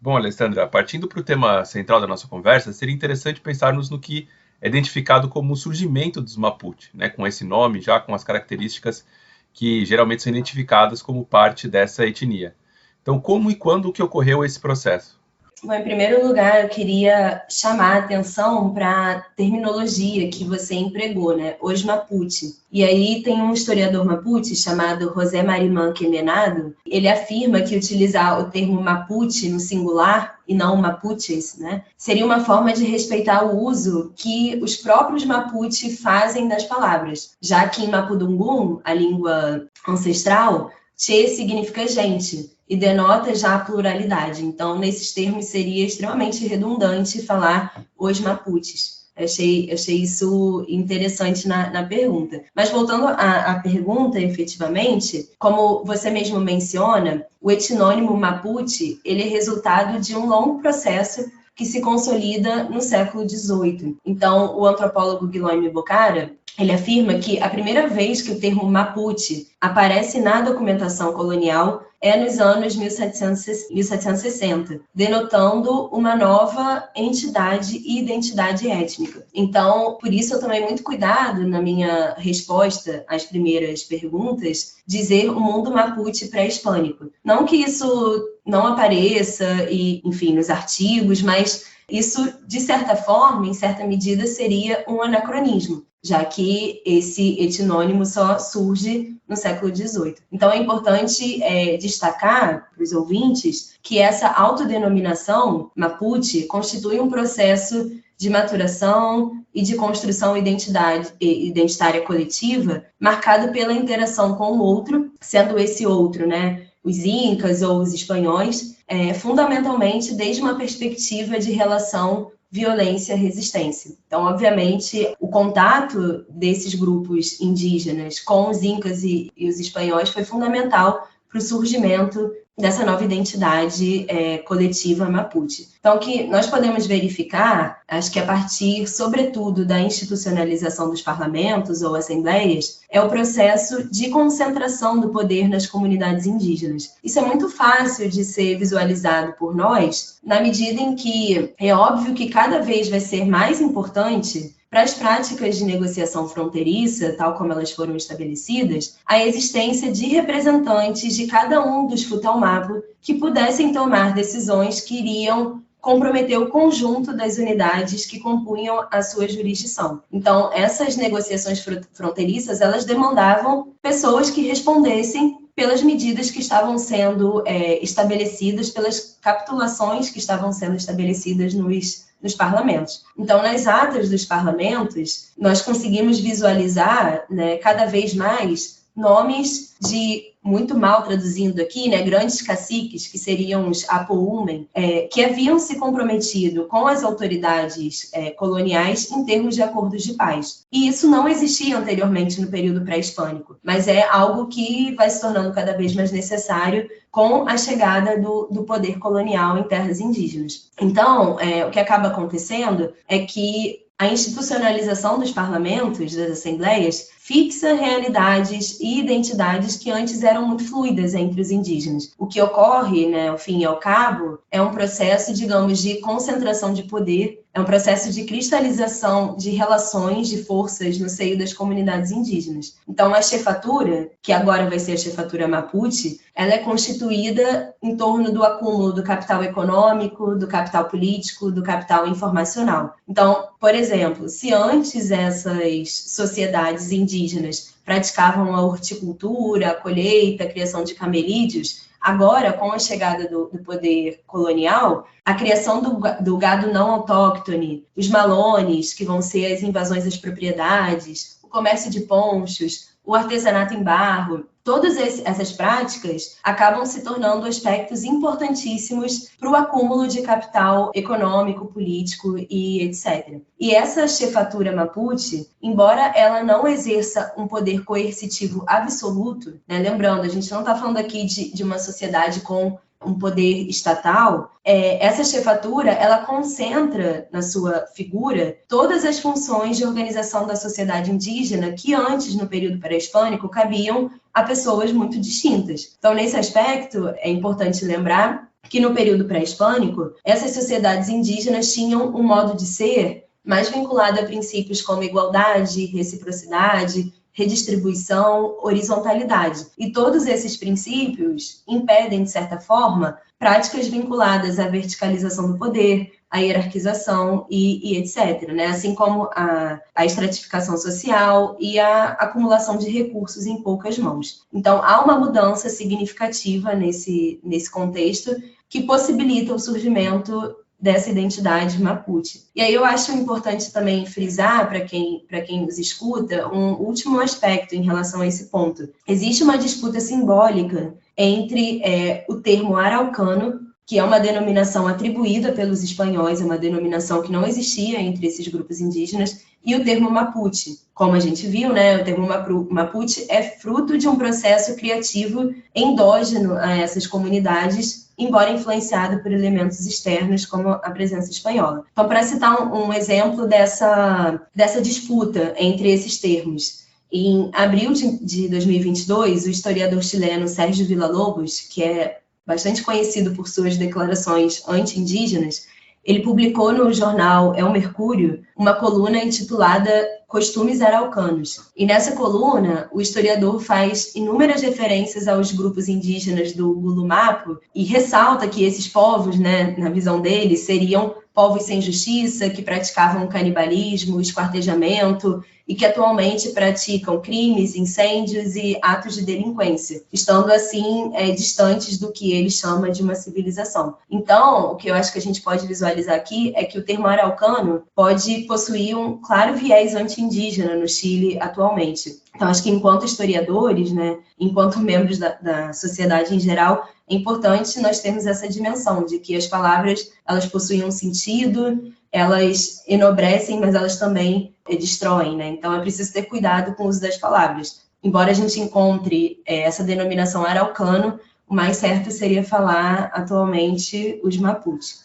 Bom, Alessandra, partindo para o tema central da nossa conversa, seria interessante pensarmos no que é identificado como o surgimento dos Mapuche, né, com esse nome, já com as características que geralmente são identificadas como parte dessa etnia. Então, como e quando que ocorreu esse processo? Bom, em primeiro lugar, eu queria chamar a atenção para a terminologia que você empregou, né? Os Mapuche. E aí tem um historiador Mapuche chamado José Marimán Quemenado. Ele afirma que utilizar o termo Mapuche no singular e não Mapuches, né, seria uma forma de respeitar o uso que os próprios Mapuche fazem das palavras, já que em Mapudungum, a língua ancestral, Che significa gente e denota já a pluralidade. Então, nesses termos, seria extremamente redundante falar os Mapuches. Eu achei isso interessante na pergunta. Mas voltando à pergunta, efetivamente, como você mesmo menciona, o etnônimo Mapuche ele é resultado de um longo processo que se consolida no século XVIII. Então, o antropólogo Guilherme Bocara, ele afirma que a primeira vez que o termo Mapuche aparece na documentação colonial é nos anos 1760, denotando uma nova entidade e identidade étnica. Então, por isso eu tomei muito cuidado na minha resposta às primeiras perguntas, dizer o mundo Mapuche pré-hispânico. Não que isso não apareça, enfim, nos artigos, mas isso, de certa forma, em certa medida, seria um anacronismo, já que esse etnônimo só surge no século XVIII. Então, é importante destacar para os ouvintes que essa autodenominação Mapuche constitui um processo de maturação e de construção identitária coletiva marcado pela interação com o outro, sendo esse outro, né, os incas ou os espanhóis, fundamentalmente desde uma perspectiva de relação violência-resistência. Então, obviamente, o contato desses grupos indígenas com os incas e os espanhóis foi fundamental para o surgimento dessa nova identidade coletiva Mapuche. Então, o que nós podemos verificar, acho que a partir, sobretudo, da institucionalização dos parlamentos ou assembleias, é o processo de concentração do poder nas comunidades indígenas. Isso é muito fácil de ser visualizado por nós, na medida em que é óbvio que cada vez vai ser mais importante para as práticas de negociação fronteiriça, tal como elas foram estabelecidas, a existência de representantes de cada um dos Futalmapu que pudessem tomar decisões que iriam comprometer o conjunto das unidades que compunham a sua jurisdição. Então, essas negociações fronteiriças, elas demandavam pessoas que respondessem pelas medidas que estavam sendo estabelecidas, pelas capitulações que estavam sendo estabelecidas nos parlamentos. Então, nas atas dos parlamentos, nós conseguimos visualizar, né, cada vez mais nomes de, muito mal traduzindo aqui, né, grandes caciques, que seriam os Apoumen, que haviam se comprometido com as autoridades coloniais em termos de acordos de paz. E isso não existia anteriormente no período pré-hispânico, mas é algo que vai se tornando cada vez mais necessário com a chegada do poder colonial em terras indígenas. Então, o que acaba acontecendo é que a institucionalização dos parlamentos, das assembleias, fixa realidades e identidades que antes eram muito fluidas entre os indígenas. O que ocorre, né, ao fim e ao cabo, é um processo, digamos, de concentração de poder, é um processo de cristalização de relações, de forças no seio das comunidades indígenas. Então, a chefatura, que agora vai ser a chefatura Mapuche, ela é constituída em torno do acúmulo do capital econômico, do capital político, do capital informacional. Então, por exemplo, se antes essas sociedades indígenas praticavam a horticultura, a colheita, a criação de camelídeos, agora, com a chegada do poder colonial, a criação do gado não autóctone, os malones, que vão ser as invasões às propriedades, o comércio de ponchos, o artesanato em barro, todas essas práticas acabam se tornando aspectos importantíssimos para o acúmulo de capital econômico, político e etc. E essa chefatura Mapuche, embora ela não exerça um poder coercitivo absoluto, né, lembrando, a gente não está falando aqui de uma sociedade com um poder estatal, essa chefatura, ela concentra na sua figura todas as funções de organização da sociedade indígena que antes, no período pré-hispânico, cabiam a pessoas muito distintas. Então, nesse aspecto, é importante lembrar que no período pré-hispânico, essas sociedades indígenas tinham um modo de ser mais vinculado a princípios como igualdade, reciprocidade, redistribuição, horizontalidade. E todos esses princípios impedem, de certa forma, práticas vinculadas à verticalização do poder, à hierarquização e etc., né? Assim como a estratificação social e a acumulação de recursos em poucas mãos. Então, há uma mudança significativa nesse contexto que possibilita o surgimento dessa identidade Mapuche. E aí eu acho importante também frisar, para quem nos escuta, um último aspecto em relação a esse ponto. Existe uma disputa simbólica entre o termo araucano, que é uma denominação atribuída pelos espanhóis, é uma denominação que não existia entre esses grupos indígenas, e o termo Mapuche. Como a gente viu, né, o termo Mapuche é fruto de um processo criativo endógeno a essas comunidades, embora influenciado por elementos externos, como a presença espanhola. Então, para citar um exemplo dessa disputa entre esses termos, em abril de 2022, o historiador chileno Sérgio Villa-Lobos, que é bastante conhecido por suas declarações anti-indígenas, ele publicou no jornal El Mercúrio uma coluna intitulada Costumes Araucanos. E nessa coluna, o historiador faz inúmeras referências aos grupos indígenas do Gulumapo e ressalta que esses povos, né, na visão dele, seriam povos sem justiça, que praticavam canibalismo, esquartejamento e que atualmente praticam crimes, incêndios e atos de delinquência, estando assim distantes do que ele chama de uma civilização. Então, o que eu acho que a gente pode visualizar aqui é que o termo araucano pode possuir um claro viés anti-indígena no Chile atualmente. Então, acho que enquanto historiadores, né, enquanto membros da sociedade em geral, é importante nós termos essa dimensão de que as palavras, elas possuem um sentido, elas enobrecem, mas elas também destroem, né? Então, é preciso ter cuidado com o uso das palavras. Embora a gente encontre essa denominação araucano, o mais certo seria falar atualmente os Mapuche.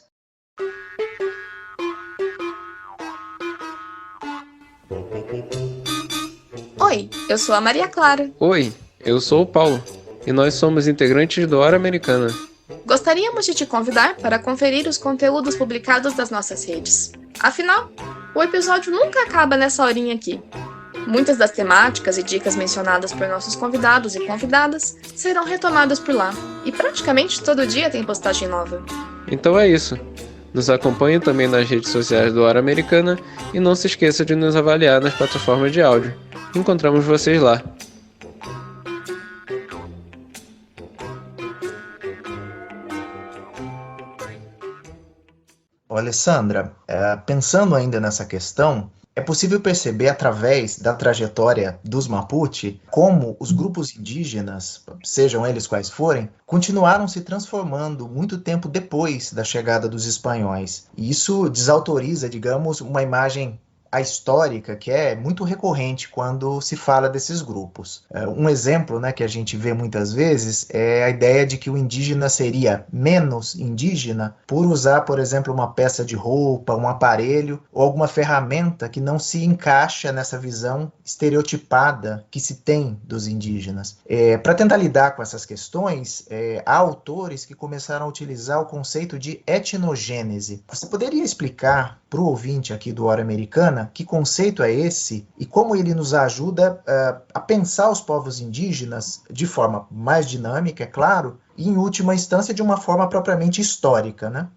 Oi, eu sou a Maria Clara. Oi, eu sou o Paulo, e nós somos integrantes do Hora Americana. Gostaríamos de te convidar para conferir os conteúdos publicados das nossas redes. Afinal, o episódio nunca acaba nessa horinha aqui. Muitas das temáticas e dicas mencionadas por nossos convidados e convidadas serão retomadas por lá, e praticamente todo dia tem postagem nova. Então é isso. Nos acompanhe também nas redes sociais do Hora Americana e não se esqueça de nos avaliar nas plataformas de áudio. Encontramos vocês lá. Alessandra, pensando ainda nessa questão, É possível perceber através da trajetória dos Mapuche como os grupos indígenas, sejam eles quais forem, continuaram se transformando muito tempo depois da chegada dos espanhóis. E isso desautoriza, digamos, uma imagem histórica que é muito recorrente quando se fala desses grupos. Um exemplo, né, que a gente vê muitas vezes é a ideia de que o indígena seria menos indígena por usar, por exemplo, uma peça de roupa, um aparelho ou alguma ferramenta que não se encaixa nessa visão estereotipada que se tem dos indígenas. Para tentar lidar com essas questões, há autores que começaram a utilizar o conceito de etnogênese. Você poderia explicar para o ouvinte aqui do Hora Americana que conceito é esse e como ele nos ajuda a pensar os povos indígenas de forma mais dinâmica, é claro, e em última instância de uma forma propriamente histórica, né?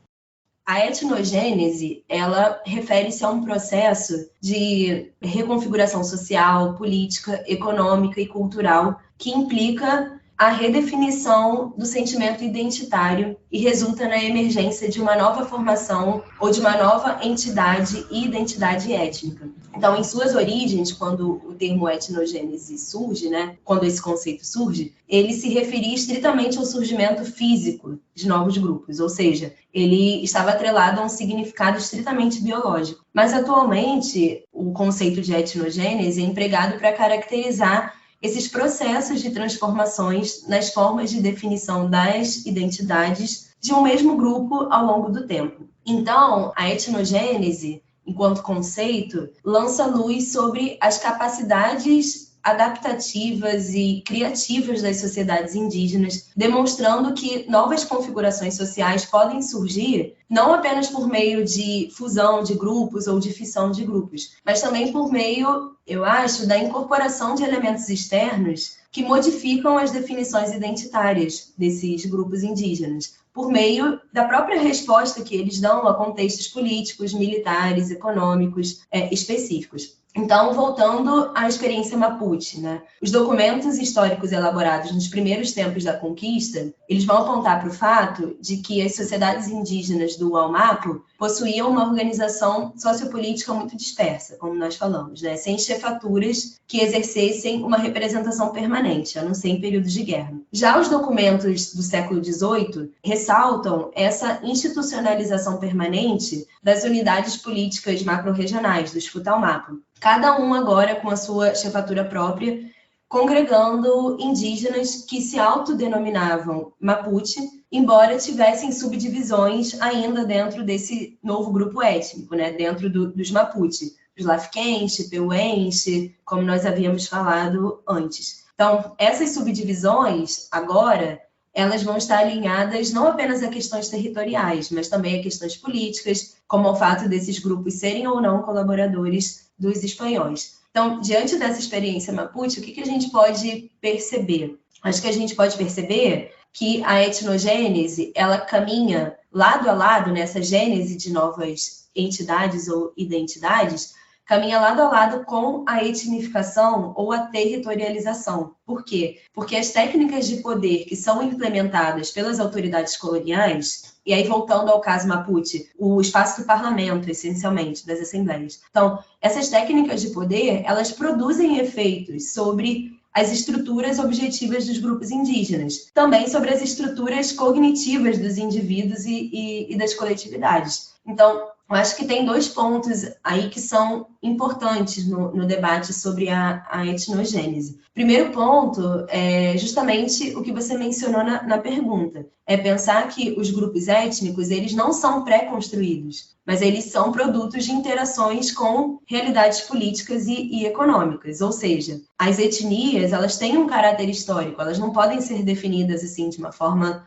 A etnogênese, ela refere-se a um processo de reconfiguração social, política, econômica e cultural que implica a redefinição do sentimento identitário e resulta na emergência de uma nova formação ou de uma nova entidade e identidade étnica. Então, em suas origens, quando o termo etnogênese surge, né, quando esse conceito surge, ele se referia estritamente ao surgimento físico de novos grupos, ou seja, ele estava atrelado a um significado estritamente biológico. Mas, atualmente, o conceito de etnogênese é empregado para caracterizar esses processos de transformações nas formas de definição das identidades de um mesmo grupo ao longo do tempo. Então, a etnogênese, enquanto conceito, lança luz sobre as capacidades adaptativas e criativas das sociedades indígenas, demonstrando que novas configurações sociais podem surgir não apenas por meio de fusão de grupos ou de fissão de grupos, mas também por meio, eu acho, da incorporação de elementos externos que modificam as definições identitárias desses grupos indígenas, por meio da própria resposta que eles dão a contextos políticos, militares, econômicos específicos. Então, voltando à experiência Mapuche, né? Os documentos históricos elaborados nos primeiros tempos da conquista, eles vão apontar para o fato de que as sociedades indígenas do Wallmapu possuíam uma organização sociopolítica muito dispersa, como nós falamos, né? Sem chefaturas que exercessem uma representação permanente, a não ser em períodos de guerra. Já os documentos do século XVIII ressaltam essa institucionalização permanente das unidades políticas macro-regionais, dos Futalmapu. Cada um agora com a sua chefatura própria, congregando indígenas que se autodenominavam Mapuche, embora tivessem subdivisões ainda dentro desse novo grupo étnico, né? Dentro dos Mapuche, os Lafkenche, Peuenche, como nós havíamos falado antes. Então, essas subdivisões, agora, elas vão estar alinhadas não apenas a questões territoriais, mas também a questões políticas, como o fato desses grupos serem ou não colaboradores dos espanhóis. Então, diante dessa experiência Mapuche, o que a gente pode perceber? Acho que a gente pode perceber que a etnogênese, ela caminha lado a lado nessa gênese de novas entidades ou identidades, caminha lado a lado com a etnificação ou a territorialização. Por quê? Porque as técnicas de poder que são implementadas pelas autoridades coloniais, e aí voltando ao caso Mapuche, o espaço do parlamento, essencialmente, das assembleias. Então, essas técnicas de poder, elas produzem efeitos sobre as estruturas objetivas dos grupos indígenas, também sobre as estruturas cognitivas dos indivíduos e das coletividades. Então, eu acho que tem dois pontos aí que são importantes no debate sobre a etnogênese. Primeiro ponto é justamente o que você mencionou na pergunta. É pensar que os grupos étnicos, eles não são pré-construídos, mas eles são produtos de interações com realidades políticas e econômicas. Ou seja, as etnias, elas têm um caráter histórico, elas não podem ser definidas assim de uma forma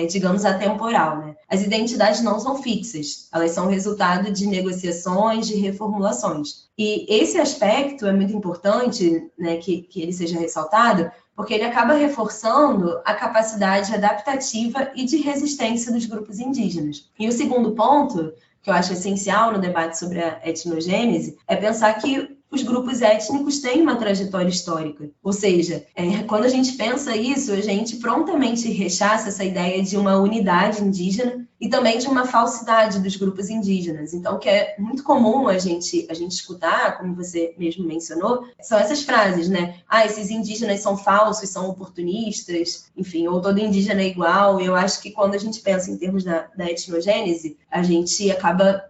digamos, atemporal, né? As identidades não são fixas, elas são resultado de negociações, de reformulações. E esse aspecto é muito importante, né, que ele seja ressaltado, porque ele acaba reforçando a capacidade adaptativa e de resistência dos grupos indígenas. E o segundo ponto, que eu acho essencial no debate sobre a etnogênese, é pensar que os grupos étnicos têm uma trajetória histórica. Ou seja, quando a gente pensa isso, a gente prontamente rechaça essa ideia de uma unidade indígena e também de uma falsidade dos grupos indígenas. Então, o que é muito comum a gente escutar, como você mesmo mencionou, são essas frases, né? Esses indígenas são falsos, são oportunistas, enfim, ou todo indígena é igual. Eu acho que quando a gente pensa em termos da etnogênese, a gente acaba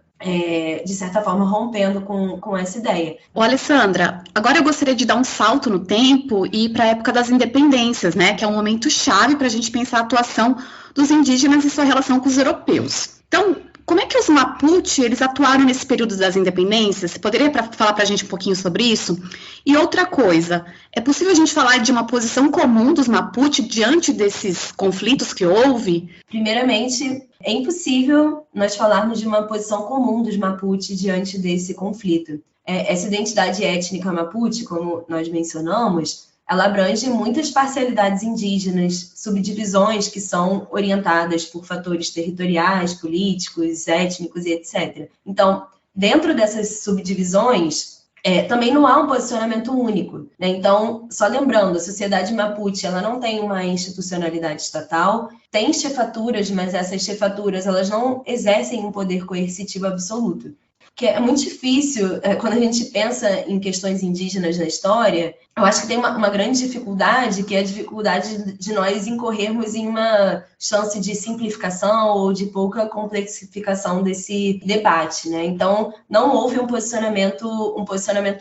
de certa forma, rompendo com essa ideia. Ô, Alessandra, agora eu gostaria de dar um salto no tempo e ir para a época das independências, né, que é um momento chave para a gente pensar a atuação dos indígenas e sua relação com os europeus. Então, como é que os Mapuche, eles atuaram nesse período das independências? Você poderia falar para a gente um pouquinho sobre isso? E outra coisa, é possível a gente falar de uma posição comum dos Mapuche diante desses conflitos que houve? Primeiramente, é impossível nós falarmos de uma posição comum dos Mapuche diante desse conflito. Essa identidade étnica Mapuche, como nós mencionamos, ela abrange muitas parcialidades indígenas, subdivisões que são orientadas por fatores territoriais, políticos, étnicos e etc. Então, dentro dessas subdivisões, também não há um posicionamento único, né? Então, só lembrando, a sociedade Mapuche ela não tem uma institucionalidade estatal, tem chefaturas, mas essas chefaturas elas não exercem um poder coercitivo absoluto. Que é muito difícil, quando a gente pensa em questões indígenas na história, eu acho que tem uma grande dificuldade, que é a dificuldade de nós incorrermos em uma chance de simplificação ou de pouca complexificação desse debate, né? Então, não houve um posicionamento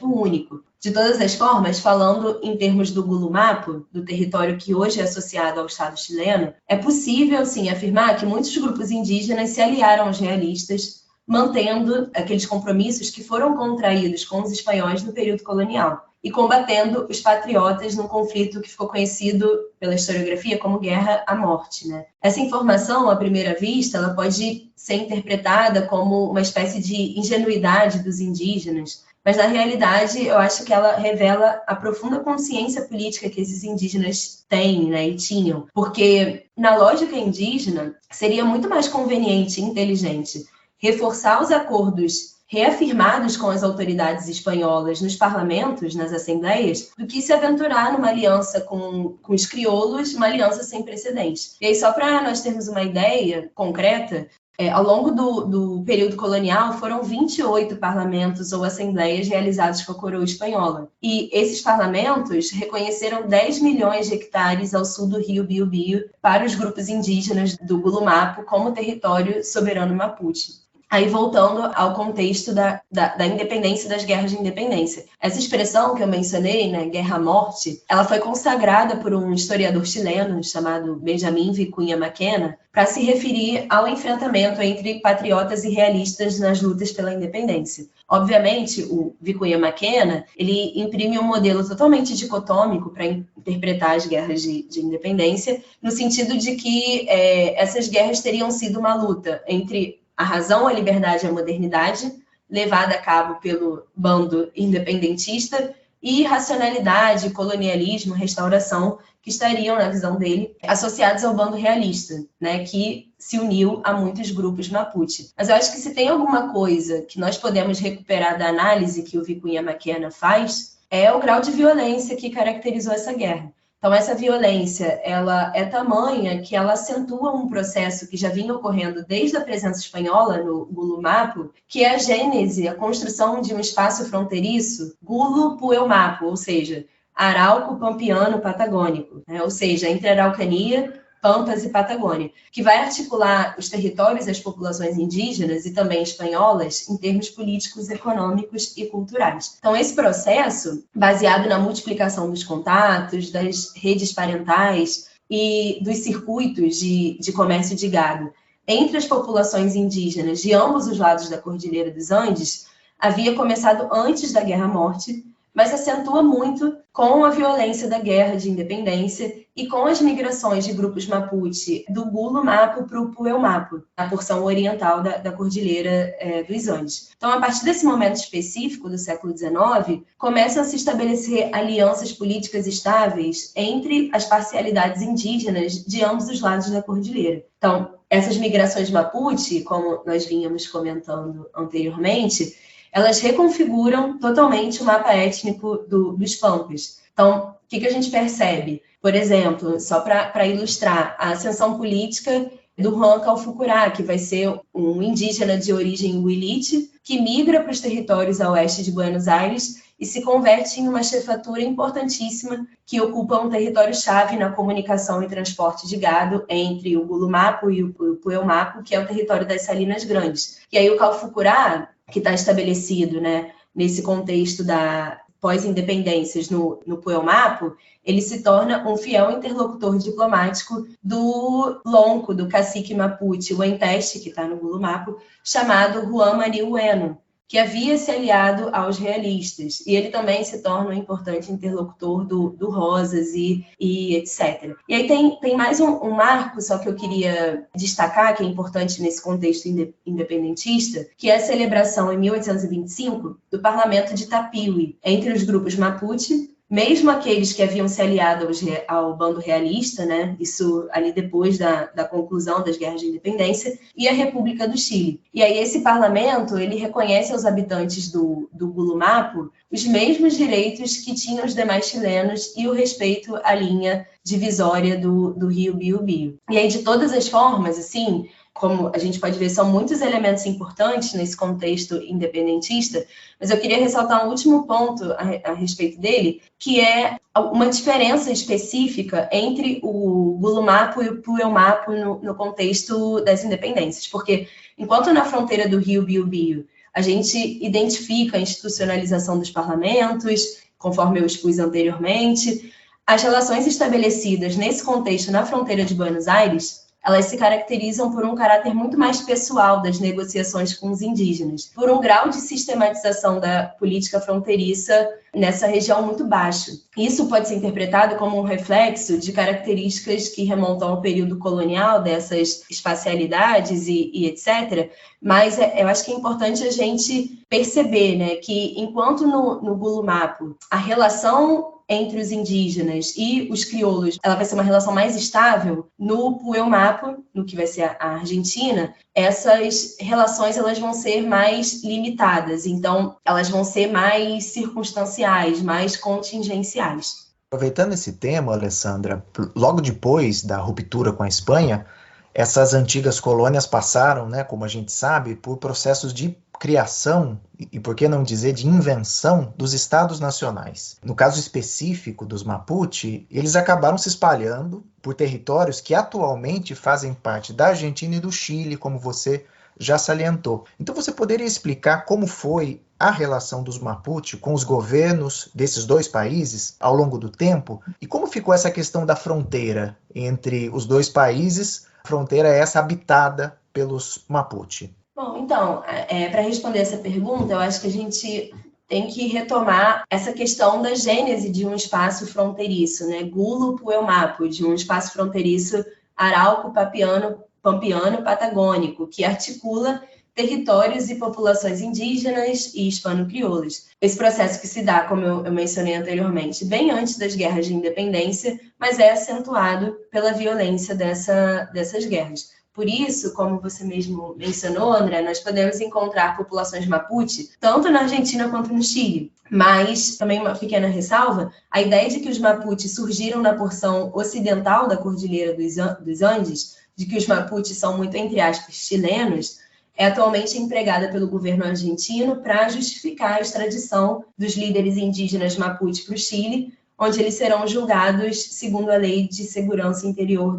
único. De todas as formas, falando em termos do Gulumapo, do território que hoje é associado ao Estado chileno, é possível, sim, afirmar que muitos grupos indígenas se aliaram aos realistas, mantendo aqueles compromissos que foram contraídos com os espanhóis no período colonial e combatendo os patriotas num conflito que ficou conhecido pela historiografia como Guerra à Morte, né? Essa informação, à primeira vista, ela pode ser interpretada como uma espécie de ingenuidade dos indígenas, mas, na realidade, eu acho que ela revela a profunda consciência política que esses indígenas têm, né, e tinham, porque, na lógica indígena, seria muito mais conveniente e inteligente reforçar os acordos reafirmados com as autoridades espanholas nos parlamentos, nas assembleias, do que se aventurar numa aliança com os crioulos, uma aliança sem precedentes. E aí, só para nós termos uma ideia concreta, ao longo do período colonial, foram 28 parlamentos ou assembleias realizados com a coroa espanhola. E esses parlamentos reconheceram 10 milhões de hectares ao sul do rio Biobío para os grupos indígenas do Gulumapo como território soberano Mapuche. Aí, voltando ao contexto da independência e das guerras de independência. Essa expressão que eu mencionei, né, Guerra à Morte, ela foi consagrada por um historiador chileno chamado Benjamin Vicuña Mackenna para se referir ao enfrentamento entre patriotas e realistas nas lutas pela independência. Obviamente, o Vicuña Mackenna, ele imprime um modelo totalmente dicotômico para interpretar as guerras de independência, no sentido de que essas guerras teriam sido uma luta entre a razão, a liberdade e a modernidade, levada a cabo pelo bando independentista, e racionalidade, colonialismo, restauração, que estariam, na visão dele, associados ao bando realista, né, que se uniu a muitos grupos Mapuche. Mas eu acho que se tem alguma coisa que nós podemos recuperar da análise que o Vicuña Mackenna faz, é o grau de violência que caracterizou essa guerra. Então, essa violência, ela é tamanha que ela acentua um processo que já vinha ocorrendo desde a presença espanhola no Gulumapo, que é a gênese, a construção de um espaço fronteiriço Gulu-Puelmapo, ou seja, Arauco-Pampiano-Patagônico, né? Ou seja, entre Araucania, Pampas e Patagônia, que vai articular os territórios e as populações indígenas e também espanholas em termos políticos, econômicos e culturais. Então, esse processo, baseado na multiplicação dos contatos, das redes parentais e dos circuitos de comércio de gado entre as populações indígenas de ambos os lados da Cordilheira dos Andes, havia começado antes da Guerra à Morte, mas acentua muito com a violência da Guerra de Independência e com as migrações de grupos Mapuche do Gulumapo para o Puelmapo, na porção oriental da Cordilheira dos Andes. Então, a partir desse momento específico do século XIX, começam a se estabelecer alianças políticas estáveis entre as parcialidades indígenas de ambos os lados da Cordilheira. Então, essas migrações Mapuche, como nós vínhamos comentando anteriormente, elas reconfiguram totalmente o mapa étnico dos Pampas. Então, o que a gente percebe? Por exemplo, só para ilustrar, a ascensão política do Juan Calfucurá, que vai ser um indígena de origem huilite, que migra para os territórios a oeste de Buenos Aires e se converte em uma chefatura importantíssima que ocupa um território-chave na comunicação e transporte de gado entre o Gulumapo e o Puelmapo, que é o território das Salinas Grandes. E aí o Calfucurá, que está estabelecido, né, nesse contexto da pós-independências no Puelmapo, ele se torna um fiel interlocutor diplomático do lonco, do cacique Mapuche, o Enteste, que está no Gulumapo, chamado Juan Maria Bueno, que havia se aliado aos realistas. E ele também se torna um importante interlocutor do Rosas e etc. E aí tem mais um marco, só que eu queria destacar, que é importante nesse contexto independentista, que é a celebração, em 1825, do Parlamento de Tapiwi, entre os grupos Mapuche, mesmo aqueles que haviam se aliado ao bando realista, né, isso ali depois da conclusão das guerras de independência, e a República do Chile. E aí esse parlamento, ele reconhece aos habitantes do Gulumapo os mesmos direitos que tinham os demais chilenos e o respeito à linha divisória do rio Biobío. E aí, de todas as formas, assim, como a gente pode ver, são muitos elementos importantes nesse contexto independentista, mas eu queria ressaltar um último ponto a respeito dele, que é uma diferença específica entre o Gulumapo e o Puelmapo no contexto das independências, porque enquanto na fronteira do rio Biobío a gente identifica a institucionalização dos parlamentos, conforme eu expus anteriormente, as relações estabelecidas nesse contexto na fronteira de Buenos Aires, elas se caracterizam por um caráter muito mais pessoal das negociações com os indígenas, por um grau de sistematização da política fronteiriça nessa região muito baixo. Isso pode ser interpretado como um reflexo de características que remontam ao período colonial, dessas espacialidades e etc., mas eu acho que é importante a gente perceber, né, que enquanto no Gulumapo a relação entre os indígenas e os crioulos, ela vai ser uma relação mais estável, no Puelmapo, no que vai ser a Argentina, essas relações elas vão ser mais limitadas, então elas vão ser mais circunstanciais, mais contingenciais. Aproveitando esse tema, Alessandra, logo depois da ruptura com a Espanha, essas antigas colônias passaram, né, como a gente sabe, por processos de criação, e por que não dizer de invenção, dos estados nacionais. No caso específico dos Mapuche, eles acabaram se espalhando por territórios que atualmente fazem parte da Argentina e do Chile, como você já salientou. Então você poderia explicar como foi a relação dos Mapuche com os governos desses dois países ao longo do tempo, e como ficou essa questão da fronteira entre os dois países, fronteira essa habitada pelos Mapuche? Bom, então, para responder essa pergunta, eu acho que a gente tem que retomar essa questão da gênese de um espaço fronteiriço, né? Gulu-Puelmapo, de um espaço fronteiriço arauco-pampiano-patagônico, que articula territórios e populações indígenas e hispano-crioulas. Esse processo que se dá, como eu mencionei anteriormente, bem antes das guerras de independência, mas é acentuado pela violência dessas guerras. Por isso, como você mesmo mencionou, André, nós podemos encontrar populações Mapuche tanto na Argentina quanto no Chile. Mas, também uma pequena ressalva, a ideia de que os Mapuche surgiram na porção ocidental da Cordilheira dos Andes, de que os Mapuche são muito, entre aspas, chilenos, é atualmente empregada pelo governo argentino para justificar a extradição dos líderes indígenas Mapuche para o Chile, onde eles serão julgados segundo a Lei de Segurança Interior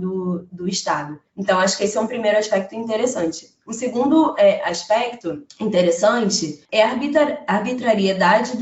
do Estado. Então, acho que esse é um primeiro aspecto interessante. O segundo aspecto interessante é a arbitrariedade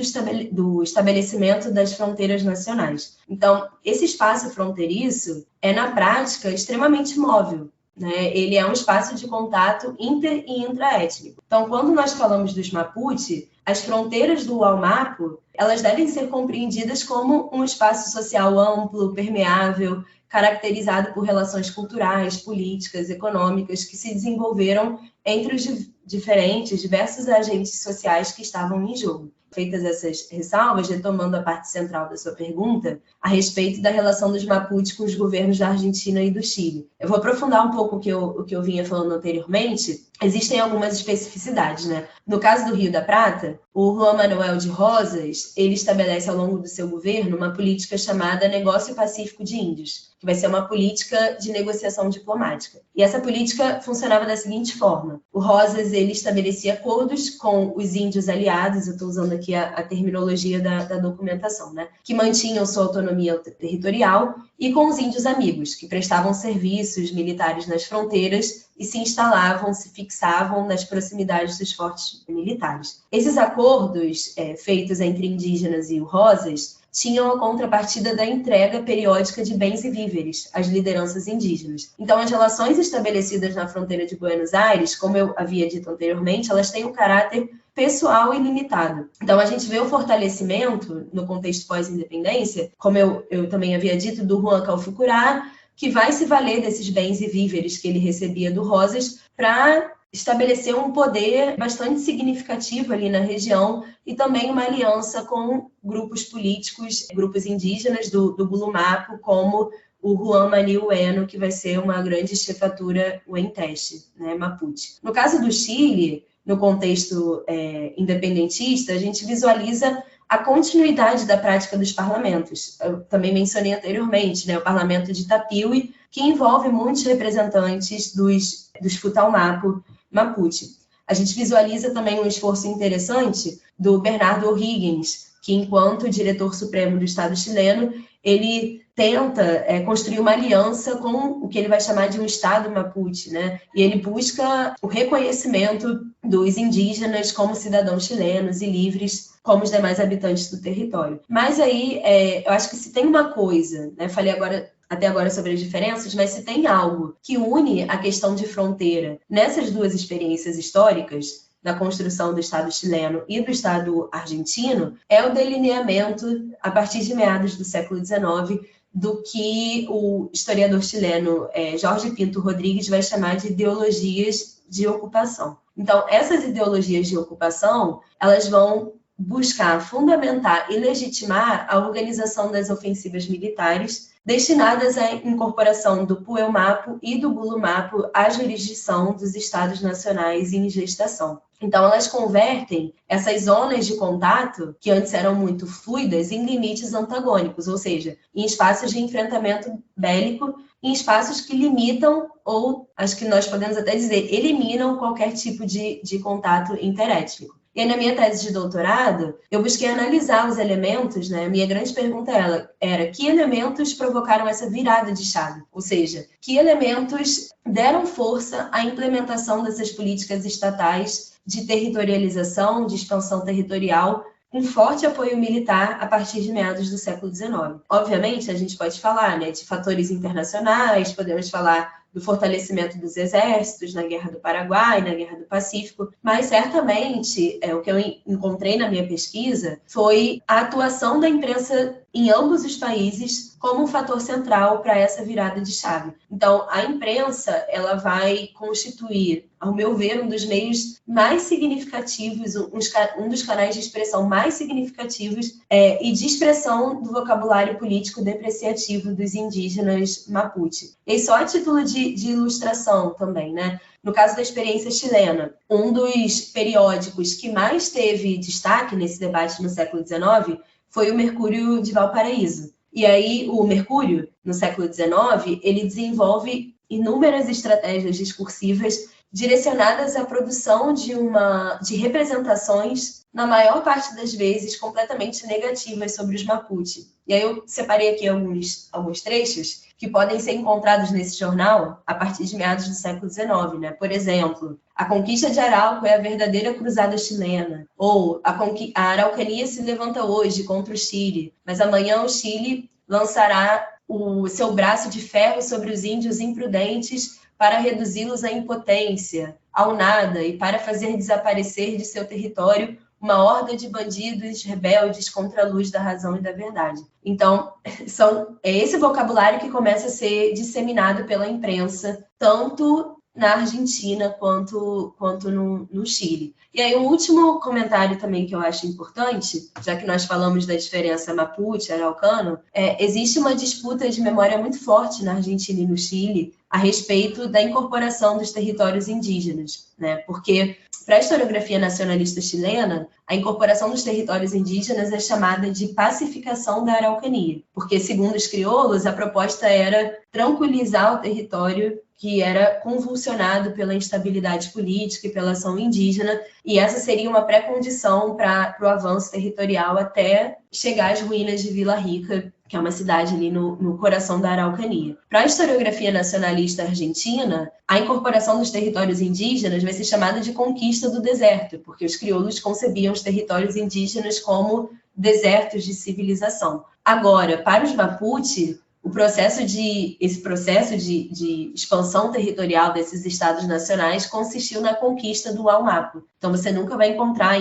do estabelecimento das fronteiras nacionais. Então, esse espaço fronteiriço é, na prática, extremamente móvel, né? Ele é um espaço de contato inter- e intraétnico. Então, quando nós falamos dos Mapuche, as fronteiras do Ualmapu, elas devem ser compreendidas como um espaço social amplo, permeável, caracterizado por relações culturais, políticas, econômicas que se desenvolveram entre os diversos agentes sociais que estavam em jogo. feitas essas ressalvas, retomando a parte central da sua pergunta, a respeito da relação dos Mapuche com os governos da Argentina e do Chile. Eu vou aprofundar um pouco o que eu vinha falando anteriormente. Existem algumas especificidades, né? No caso do Rio da Prata, o Juan Manuel de Rosas, ele estabelece ao longo do seu governo uma política chamada Negócio Pacífico de Índios, que vai ser uma política de negociação diplomática. E essa política funcionava da seguinte forma: o Rosas, ele estabelecia acordos com os índios aliados, eu estou usando aqui a terminologia da documentação, né? Que mantinham sua autonomia territorial, e com os índios amigos, que prestavam serviços militares nas fronteiras e se instalavam, se fixavam nas proximidades dos fortes militares. Esses acordos feitos entre indígenas e o Rosas tinham a contrapartida da entrega periódica de bens e víveres às lideranças indígenas. Então, as relações estabelecidas na fronteira de Buenos Aires, como eu havia dito anteriormente, elas têm um caráter pessoal e limitado. Então, a gente vê o fortalecimento, no contexto pós-independência, como eu também havia dito, do Juan Calfucurá, que vai se valer desses bens e víveres que ele recebia do Rosas para estabelecer um poder bastante significativo ali na região e também uma aliança com grupos políticos, grupos indígenas do Gulumapo, como o Juan Manil Bueno, que vai ser uma grande chefatura Huenteste, né, Mapuche. No caso do Chile, no contexto independentista, a gente visualiza a continuidade da prática dos parlamentos. Eu também mencionei anteriormente, né, o parlamento de Itapiuí, que envolve muitos representantes dos Futalmapo Mapuche. A gente visualiza também um esforço interessante do Bernardo O'Higgins, que, enquanto diretor supremo do Estado chileno, ele tenta construir uma aliança com o que ele vai chamar de um Estado Mapuche, né? E ele busca o reconhecimento dos indígenas como cidadãos chilenos e livres como os demais habitantes do território. Mas aí, eu acho que se tem uma coisa, né? Falei até agora sobre as diferenças, mas se tem algo que une a questão de fronteira nessas duas experiências históricas, da construção do Estado chileno e do Estado argentino, é o delineamento, a partir de meados do século XIX, do que o historiador chileno Jorge Pinto Rodrigues vai chamar de ideologias de ocupação. Então, essas ideologias de ocupação, elas vão buscar fundamentar e legitimar a organização das ofensivas militares destinadas à incorporação do Puelmapo e do Gulumapo à jurisdição dos Estados nacionais em gestação. Então, elas convertem essas zonas de contato, que antes eram muito fluidas, em limites antagônicos, ou seja, em espaços de enfrentamento bélico, em espaços que limitam, ou acho que nós podemos até dizer, eliminam qualquer tipo de contato interétnico. E aí, na minha tese de doutorado, eu busquei analisar os elementos, né? A minha grande pergunta era que elementos provocaram essa virada de chave? Ou seja, que elementos deram força à implementação dessas políticas estatais de territorialização, de expansão territorial, com forte apoio militar a partir de meados do século XIX. Obviamente, a gente pode falar, né, de fatores internacionais, podemos falar do fortalecimento dos exércitos na Guerra do Paraguai, na Guerra do Pacífico, mas certamente o que eu encontrei na minha pesquisa foi a atuação da imprensa em ambos os países como um fator central para essa virada de chave. Então, a imprensa, ela vai constituir, ao meu ver, um dos meios mais significativos, um dos canais de expressão mais significativos e de expressão do vocabulário político depreciativo dos indígenas Mapuche. E só a título de ilustração também, né? No caso da experiência chilena, um dos periódicos que mais teve destaque nesse debate no século XIX foi o Mercúrio de Valparaíso. E aí, o Mercúrio, no século XIX, ele desenvolve inúmeras estratégias discursivas direcionadas à produção de representações, na maior parte das vezes, completamente negativas sobre os Mapuche. E aí eu separei aqui alguns trechos que podem ser encontrados nesse jornal a partir de meados do século XIX, né? Por exemplo, a conquista de Arauco é a verdadeira cruzada chilena, ou a Araucania se levanta hoje contra o Chile, mas amanhã o Chile lançará o seu braço de ferro sobre os índios imprudentes para reduzi-los à impotência, ao nada, e para fazer desaparecer de seu território uma horda de bandidos rebeldes contra a luz da razão e da verdade. Então, é esse vocabulário que começa a ser disseminado pela imprensa, tanto na Argentina quanto no Chile. E aí, um último comentário também que eu acho importante, já que nós falamos da diferença Mapuche-Araucano, existe uma disputa de memória muito forte na Argentina e no Chile a respeito da incorporação dos territórios indígenas, né? Porque, para a historiografia nacionalista chilena, a incorporação dos territórios indígenas é chamada de pacificação da Araucania, porque, segundo os crioulos, a proposta era tranquilizar o território que era convulsionado pela instabilidade política e pela ação indígena, e essa seria uma pré-condição para o avanço territorial até chegar às ruínas de Vila Rica, que é uma cidade ali no coração da Araucania. Para a historiografia nacionalista argentina, a incorporação dos territórios indígenas vai ser chamada de conquista do deserto, porque os crioulos concebiam os territórios indígenas como desertos de civilização. Agora, para os Mapuche, esse processo de expansão territorial desses estados nacionais consistiu na conquista do Wallmapu. Então, você nunca vai encontrar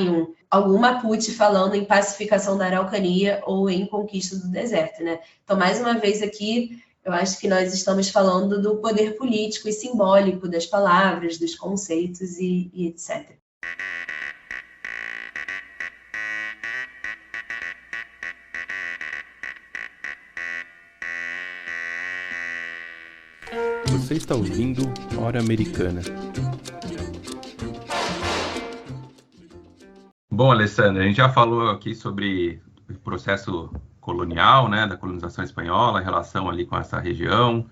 algum Mapuche falando em pacificação da Araucania ou em conquista do deserto, né? Então, mais uma vez aqui, eu acho que nós estamos falando do poder político e simbólico das palavras, dos conceitos e etc. Você está ouvindo Hora Americana. Bom, Alessandra, a gente já falou aqui sobre o processo colonial, né, da colonização espanhola, a relação ali com essa região.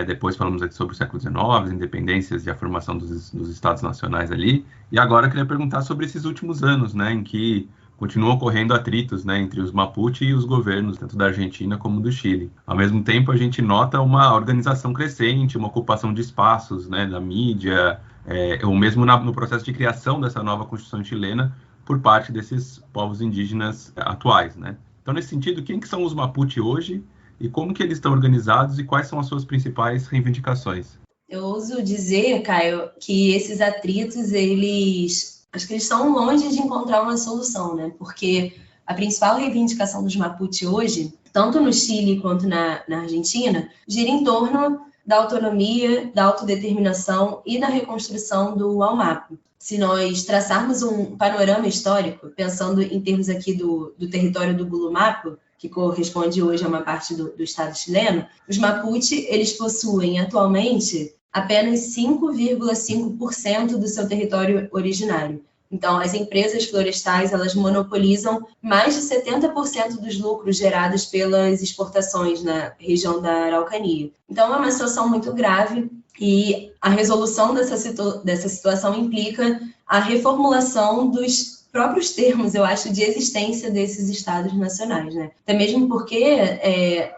Depois falamos aqui sobre o século XIX, as independências e a formação dos estados nacionais ali. E agora eu queria perguntar sobre esses últimos anos, né, em que continuam ocorrendo atritos, né, entre os Mapuche e os governos, tanto da Argentina como do Chile. Ao mesmo tempo, a gente nota uma organização crescente, uma ocupação de espaços, né, da mídia, ou mesmo no processo de criação dessa nova Constituição chilena por parte desses povos indígenas atuais, né? Então, nesse sentido, quem que são os Mapuche hoje e como que eles estão organizados e quais são as suas principais reivindicações? Eu ouso dizer, Caio, que esses atritos, acho que eles estão longe de encontrar uma solução, né? Porque a principal reivindicação dos Mapuche hoje, tanto no Chile quanto na Argentina, gira em torno da autonomia, da autodeterminação e da reconstrução do Wallmapu. Se nós traçarmos um panorama histórico, pensando em termos aqui do território do Gulumapu, que corresponde hoje a uma parte do Estado chileno, os Mapuche, eles possuem atualmente apenas 5,5% do seu território originário. Então, as empresas florestais, elas monopolizam mais de 70% dos lucros gerados pelas exportações na região da Araucania. Então, é uma situação muito grave e a resolução dessa situação implica a reformulação dos próprios termos, eu acho, de existência desses estados nacionais, né? Até mesmo porque,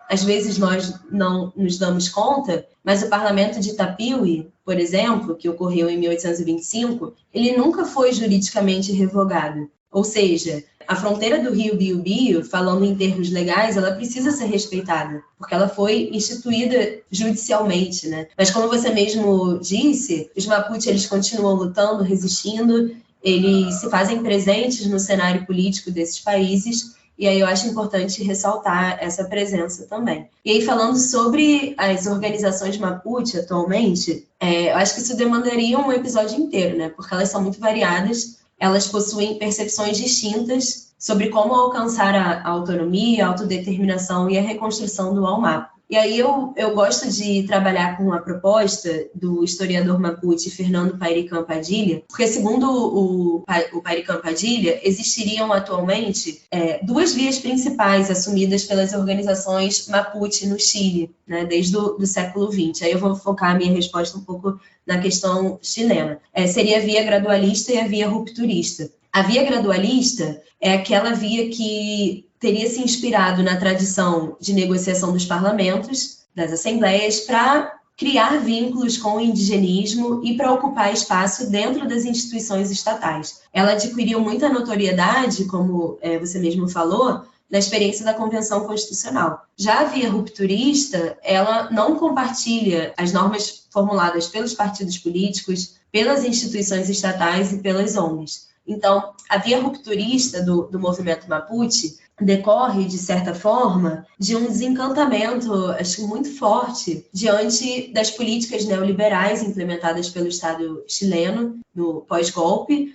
às vezes, nós não nos damos conta, mas o Parlamento de Itapiuí, por exemplo, que ocorreu em 1825, ele nunca foi juridicamente revogado. Ou seja, a fronteira do Rio Biobío, falando em termos legais, ela precisa ser respeitada, porque ela foi instituída judicialmente, né? Mas como você mesmo disse, os Mapuche, eles continuam lutando, resistindo, eles se fazem presentes no cenário político desses países, e aí eu acho importante ressaltar essa presença também. E aí, falando sobre as organizações Mapuche atualmente, eu acho que isso demandaria um episódio inteiro, né? Porque elas são muito variadas, elas possuem percepções distintas sobre como alcançar a autonomia, a autodeterminação e a reconstrução do Wallmapu. E aí eu gosto de trabalhar com a proposta do historiador Mapuche Fernando Pairicán Padilha, porque segundo o Pairicán Padilha, existiriam atualmente duas vias principais assumidas pelas organizações Mapuche no Chile, né, desde o século XX. Aí eu vou focar a minha resposta um pouco na questão chilena. Seria a via gradualista e a via rupturista. A via gradualista é aquela via que teria se inspirado na tradição de negociação dos parlamentos, das assembleias, para criar vínculos com o indigenismo e para ocupar espaço dentro das instituições estatais. Ela adquiriu muita notoriedade, como você mesmo falou, na experiência da Convenção Constitucional. Já a via rupturista, ela não compartilha as normas formuladas pelos partidos políticos, pelas instituições estatais e pelas ONGs. Então, a via rupturista do movimento Mapuche decorre, de certa forma, de um desencantamento, acho muito forte, diante das políticas neoliberais implementadas pelo Estado chileno no pós-golpe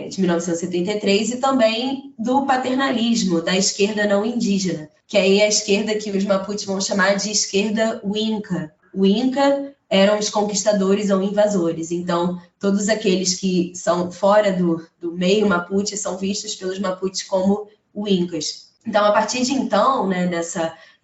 de 1973 e também do paternalismo da esquerda não indígena, que aí é a esquerda que os Mapuche vão chamar de esquerda Winca. O Inca eram os conquistadores ou invasores, então todos aqueles que são fora do meio Mapuche são vistos pelos Mapuche como Incas. Então, a partir de então, né,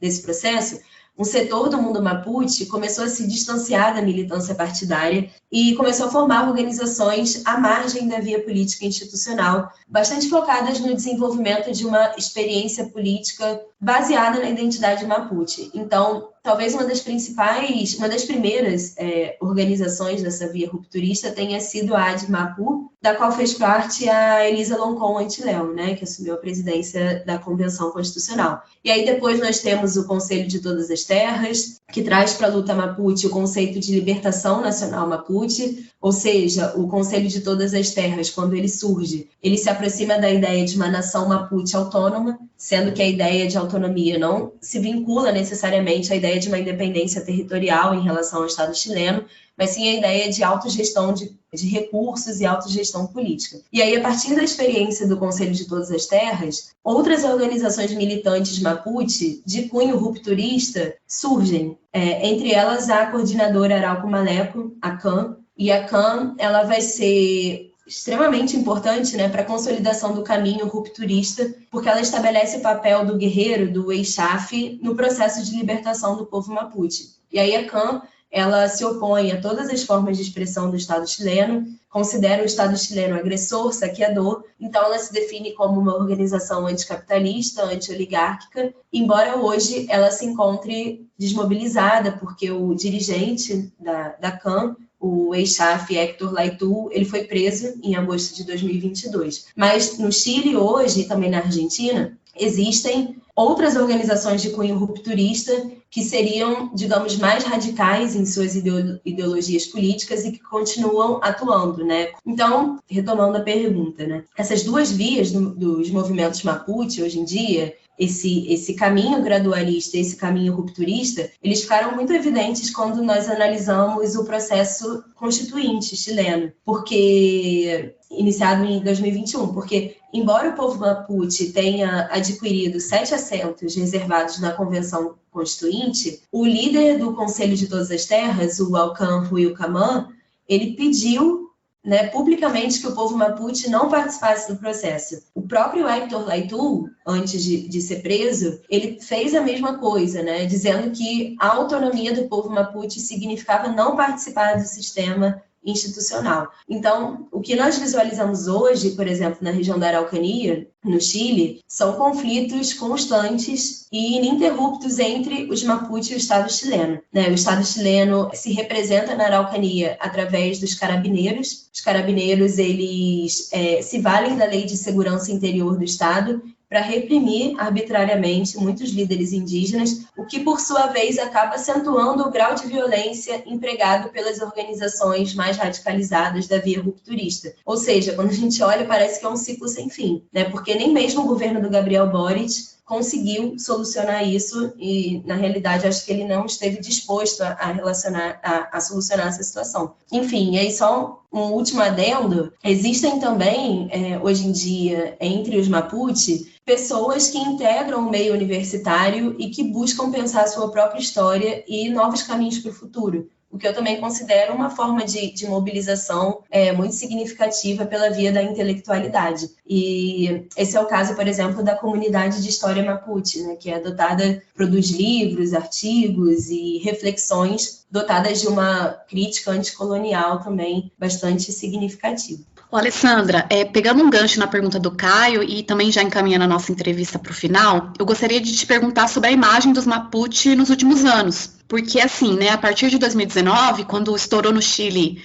desse processo, um setor do mundo Mapuche começou a se distanciar da militância partidária e começou a formar organizações à margem da via política institucional, bastante focadas no desenvolvimento de uma experiência política baseada na identidade Mapuche. Então, talvez uma das primeiras organizações dessa via rupturista tenha sido a ADMAPU, da qual fez parte a Elisa Loncon Antileo, né, que assumiu a presidência da Convenção Constitucional. E aí depois nós temos o Conselho de Todas as Terras, que traz para a luta Mapuche o conceito de libertação nacional Mapuche, ou seja, o Conselho de Todas as Terras, quando ele surge, ele se aproxima da ideia de uma nação Mapuche autônoma, sendo que a ideia de autonomia não se vincula necessariamente à ideia de uma independência territorial em relação ao Estado chileno, mas sim a ideia de autogestão de recursos e autogestão política. E aí, a partir da experiência do Conselho de Todas as Terras, outras organizações militantes Mapuche, de cunho rupturista, surgem. Entre elas, a coordenadora Arauco Maleco, a CAN, e a CAN ela vai ser extremamente importante, né, para a consolidação do caminho rupturista, porque ela estabelece o papel do guerreiro, do Eixaf, no processo de libertação do povo Mapuche. E aí a CAN ela se opõe a todas as formas de expressão do Estado chileno, considera o Estado chileno agressor, saqueador, então ela se define como uma organização anticapitalista, anti-oligárquica, embora hoje ela se encontre desmobilizada, porque o dirigente da CAN, o ex-chef Héctor Laitu, ele foi preso em agosto de 2022. Mas no Chile hoje, e também na Argentina, existem outras organizações de cunho rupturista que seriam, digamos, mais radicais em suas ideologias políticas e que continuam atuando, né? Então, retomando a pergunta, né? Essas duas vias dos movimentos Mapuche, hoje em dia, esse caminho gradualista e esse caminho rupturista, eles ficaram muito evidentes quando nós analisamos o processo constituinte chileno, porque iniciado em 2021, porque embora o povo Mapuche tenha adquirido 7 assentos reservados na Convenção Constituinte, o líder do Conselho de Todas as Terras, o Alcan Rui Camã, ele pediu, né, publicamente que o povo Mapuche não participasse do processo. O próprio Héctor Laitu, antes de ser preso, ele fez a mesma coisa, né, dizendo que a autonomia do povo Mapuche significava não participar do sistema institucional. Então, o que nós visualizamos hoje, por exemplo, na região da Araucanía, no Chile, são conflitos constantes e ininterruptos entre os Mapuche e o Estado chileno, né? O Estado chileno se representa na Araucanía através dos carabineiros. Os carabineiros, eles se valem da Lei de Segurança Interior do Estado para reprimir arbitrariamente muitos líderes indígenas, o que, por sua vez, acaba acentuando o grau de violência empregado pelas organizações mais radicalizadas da via rupturista. Ou seja, quando a gente olha, parece que é um ciclo sem fim, né? Porque nem mesmo o governo do Gabriel Boric conseguiu solucionar isso e, na realidade, acho que ele não esteve disposto a solucionar essa situação. Enfim, e aí só um último adendo, existem também, hoje em dia, entre os Mapuche, pessoas que integram o meio universitário e que buscam pensar a sua própria história e novos caminhos para o futuro, o que eu também considero uma forma de mobilização muito significativa pela via da intelectualidade. E esse é o caso, por exemplo, da comunidade de história Mapuche, né, que é produz livros, artigos e reflexões dotadas de uma crítica anticolonial também bastante significativa. Ô, Alessandra, pegando um gancho na pergunta do Caio e também já encaminhando a nossa entrevista para o final, eu gostaria de te perguntar sobre a imagem dos Mapuche nos últimos anos. Porque, assim, né, a partir de 2019, quando estourou no Chile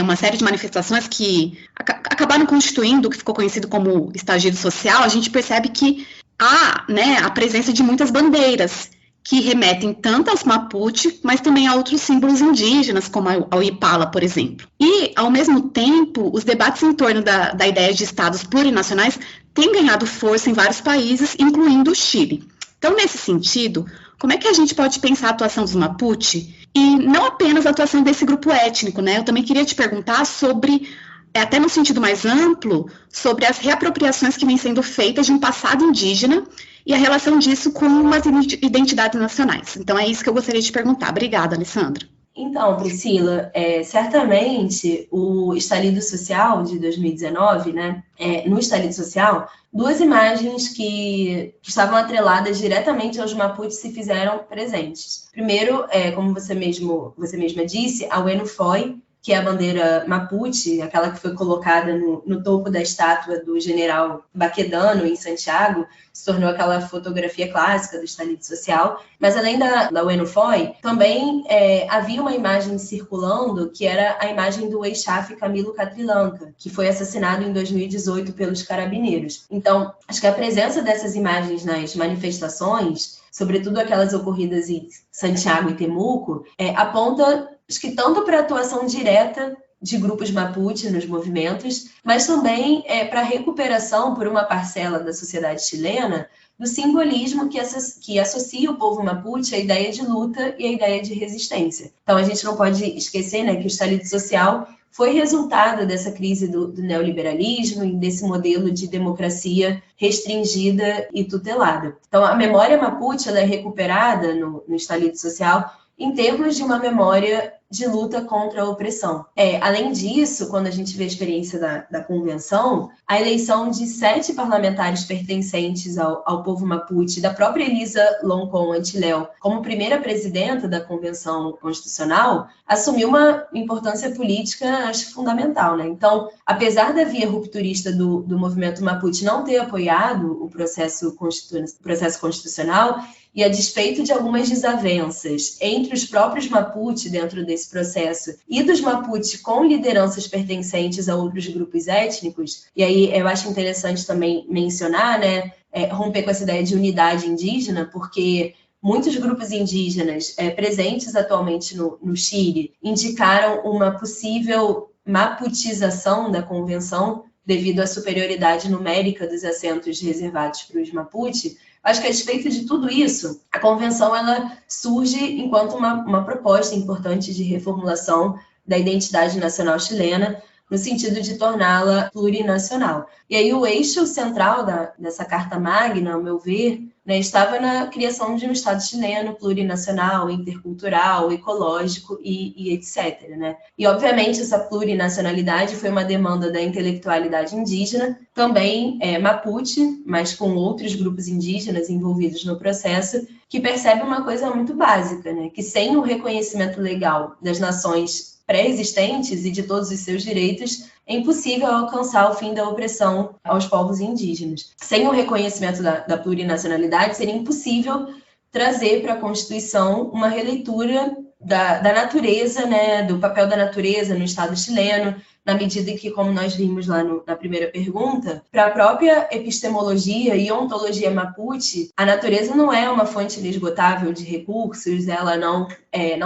uma série de manifestações que acabaram constituindo o que ficou conhecido como estallido social, a gente percebe que há, né, a presença de muitas bandeiras. que remetem tanto aos Mapuche, mas também a outros símbolos indígenas, como ao Ipala, por exemplo. E, ao mesmo tempo, os debates em torno da ideia de estados plurinacionais têm ganhado força em vários países, incluindo o Chile. Então, nesse sentido, como é que a gente pode pensar a atuação dos Mapuche e não apenas a atuação desse grupo étnico, né? Eu também queria te perguntar sobre, até no sentido mais amplo, sobre as reapropriações que vêm sendo feitas de um passado indígena e a relação disso com as identidades nacionais. Então, é isso que eu gostaria de perguntar. Obrigada, Alessandra. Então, Priscila, certamente o Estalido Social de 2019, né, no Estalido Social, 2 imagens que estavam atreladas diretamente aos Mapuche se fizeram presentes. Primeiro, como você mesma disse, a UENUFOI, que é a bandeira Mapuche, aquela que foi colocada no topo da estátua do general Baquedano, em Santiago, se tornou aquela fotografia clássica do Estalido Social. Mas além da UENUFOI, também havia uma imagem circulando, que era a imagem do ex-chefe Camilo Catrillanca, que foi assassinado em 2018 pelos carabineiros. Então, acho que a presença dessas imagens nas manifestações, sobretudo aquelas ocorridas em Santiago e Temuco, aponta, acho que tanto para a atuação direta de grupos Mapuche nos movimentos, mas também para a recuperação por uma parcela da sociedade chilena do simbolismo que associa o povo Mapuche à ideia de luta e à ideia de resistência. Então, a gente não pode esquecer, né, que o Estalido Social foi resultado dessa crise do neoliberalismo e desse modelo de democracia restringida e tutelada. Então, a memória Mapuche ela é recuperada no Estalido Social em termos de uma memória de luta contra a opressão. Além disso, quando a gente vê a experiência da convenção, a eleição de 7 parlamentares pertencentes ao povo Mapuche, da própria Elisa Loncon Antileu, como primeira presidenta da Convenção Constitucional, assumiu uma importância política, acho, fundamental, né? Então, apesar da via rupturista do movimento Mapuche não ter apoiado o processo constitucional, e a despeito de algumas desavenças entre os próprios Mapuche dentro desse processo e dos Mapuche com lideranças pertencentes a outros grupos étnicos, e aí eu acho interessante também mencionar, né, romper com essa ideia de unidade indígena, porque muitos grupos indígenas presentes atualmente no Chile indicaram uma possível maputização da convenção devido à superioridade numérica dos assentos reservados para os Mapuche. Acho que a despeito de tudo isso, a convenção ela surge enquanto uma proposta importante de reformulação da identidade nacional chilena, no sentido de torná-la plurinacional. E aí o eixo central dessa Carta Magna, ao meu ver, né, estava na criação de um Estado chileno plurinacional, intercultural, ecológico e etc. Né? E, obviamente, essa plurinacionalidade foi uma demanda da intelectualidade indígena, também Mapuche, mas com outros grupos indígenas envolvidos no processo, que percebe uma coisa muito básica, né? Que sem o reconhecimento legal das nações pré-existentes e de todos os seus direitos, é impossível alcançar o fim da opressão aos povos indígenas. Sem o reconhecimento da plurinacionalidade, seria impossível trazer para a Constituição uma releitura da natureza, né, do papel da natureza no Estado chileno, na medida em que, como nós vimos lá na primeira pergunta, para a própria epistemologia e ontologia Mapuche, a natureza não é uma fonte inesgotável de recursos, ela não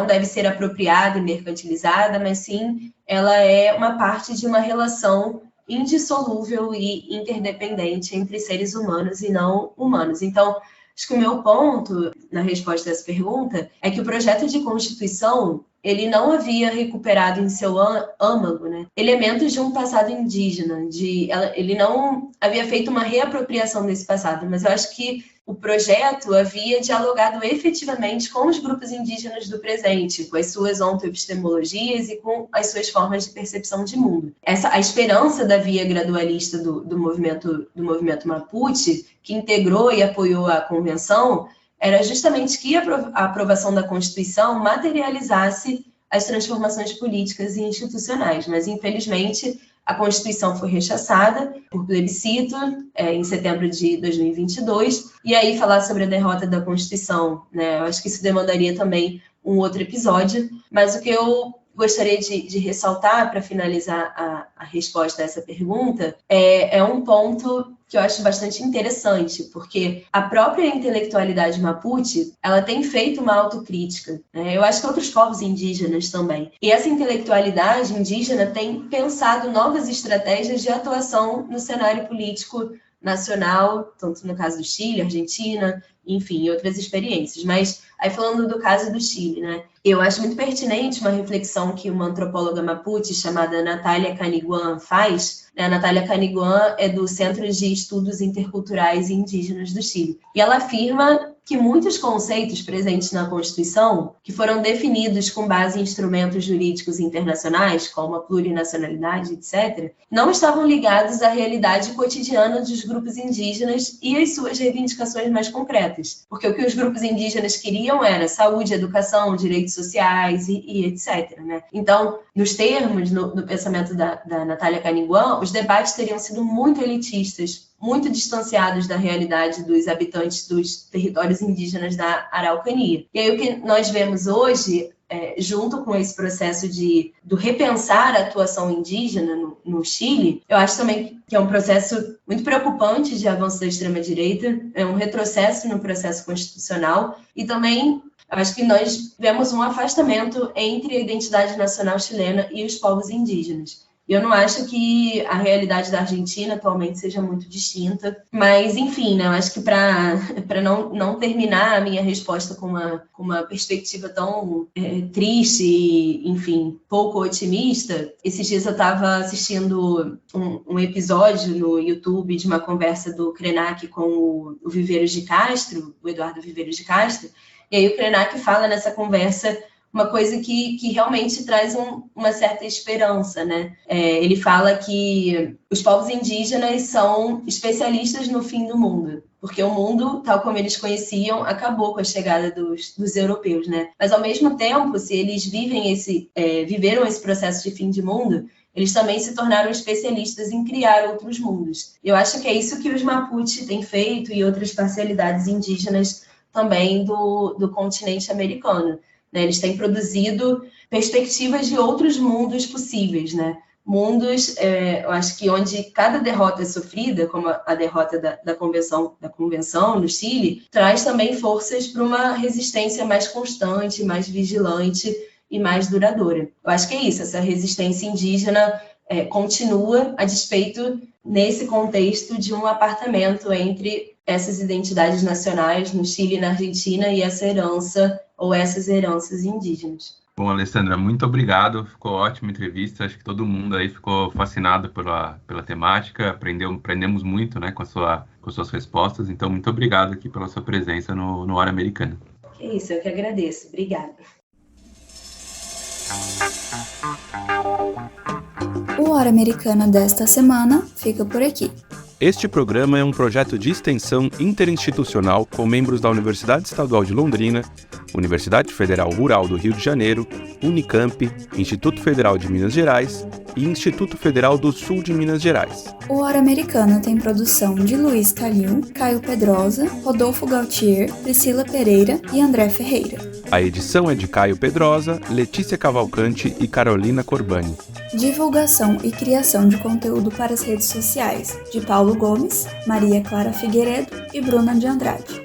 deve ser apropriada e mercantilizada, mas sim ela é uma parte de uma relação indissolúvel e interdependente entre seres humanos e não humanos. Então, acho que o meu ponto na resposta a essa pergunta é que o projeto de Constituição ele não havia recuperado em seu âmago, né, elementos de um passado indígena, ele não havia feito uma reapropriação desse passado, mas eu acho que o projeto havia dialogado efetivamente com os grupos indígenas do presente, com as suas ontoepistemologias e com as suas formas de percepção de mundo. A esperança da via gradualista do movimento Mapuche, que integrou e apoiou a convenção, era justamente que a aprovação da Constituição materializasse as transformações políticas e institucionais, mas infelizmente a Constituição foi rechaçada por plebiscito em setembro de 2022, e aí falar sobre a derrota da Constituição, né, eu acho que isso demandaria também um outro episódio, mas o que eu gostaria de ressaltar para finalizar a resposta a essa pergunta é um ponto que eu acho bastante interessante, porque a própria intelectualidade mapuche, ela tem feito uma autocrítica, né? Eu acho que outros povos indígenas também. E essa intelectualidade indígena tem pensado novas estratégias de atuação no cenário político nacional, tanto no caso do Chile, Argentina, enfim, outras experiências. Mas aí falando do caso do Chile, né? Eu acho muito pertinente uma reflexão que uma antropóloga mapuche chamada Natália Caniguan faz. A Natália Caniguan é do Centro de Estudos Interculturais e Indígenas do Chile. E ela afirma que muitos conceitos presentes na Constituição, que foram definidos com base em instrumentos jurídicos internacionais, como a plurinacionalidade, etc., não estavam ligados à realidade cotidiana dos grupos indígenas e às suas reivindicações mais concretas. Porque o que os grupos indígenas queriam era saúde, educação, direitos sociais e etc., né? Então, nos termos, no pensamento da Natália Caniguan, os debates teriam sido muito elitistas, muito distanciados da realidade dos habitantes dos territórios indígenas da Araucania. E aí o que nós vemos hoje, junto com esse processo do repensar a atuação indígena no Chile, eu acho também que é um processo muito preocupante de avanço da extrema-direita, é um retrocesso no processo constitucional e também eu acho que nós vemos um afastamento entre a identidade nacional chilena e os povos indígenas. Eu não acho que a realidade da Argentina atualmente seja muito distinta, mas, enfim, né, eu acho que para não terminar a minha resposta com uma perspectiva tão triste e, enfim, pouco otimista, esses dias eu estava assistindo um episódio no YouTube de uma conversa do Krenak com o Viveiros de Castro, o Eduardo Viveiros de Castro, e aí o Krenak fala nessa conversa uma coisa que realmente traz uma certa esperança, né? Ele fala que os povos indígenas são especialistas no fim do mundo, porque o mundo, tal como eles conheciam, acabou com a chegada dos europeus, né? Mas, ao mesmo tempo, se eles viveram esse processo de fim de mundo, eles também se tornaram especialistas em criar outros mundos. Eu acho que é isso que os Mapuche têm feito e outras parcialidades indígenas também do continente americano. Eles têm produzido perspectivas de outros mundos possíveis, né? Mundos, eu acho que onde cada derrota é sofrida, como a derrota da convenção no Chile, traz também forças para uma resistência mais constante, mais vigilante e mais duradoura. Eu acho que é isso, essa resistência indígena continua a despeito, nesse contexto, de um apartamento entre essas identidades nacionais no Chile e na Argentina e essa herança ou essas heranças indígenas. Bom, Alessandra, muito obrigado. Ficou ótima entrevista. Acho que todo mundo aí ficou fascinado pela temática. Aprendemos muito, né, com suas respostas. Então, muito obrigado aqui pela sua presença no Hora Americana. É isso, eu que agradeço. Obrigada. O Hora Americana desta semana fica por aqui. Este programa é um projeto de extensão interinstitucional com membros da Universidade Estadual de Londrina, Universidade Federal Rural do Rio de Janeiro, Unicamp, Instituto Federal de Minas Gerais e Instituto Federal do Sul de Minas Gerais. O Hora Americana tem produção de Luiz Calil, Caio Pedrosa, Rodolfo Gautier, Priscila Pereira e André Ferreira. A edição é de Caio Pedrosa, Letícia Cavalcante e Carolina Corbani. Divulgação e criação de conteúdo para as redes sociais, de Paulo Gomes, Maria Clara Figueiredo e Bruna de Andrade.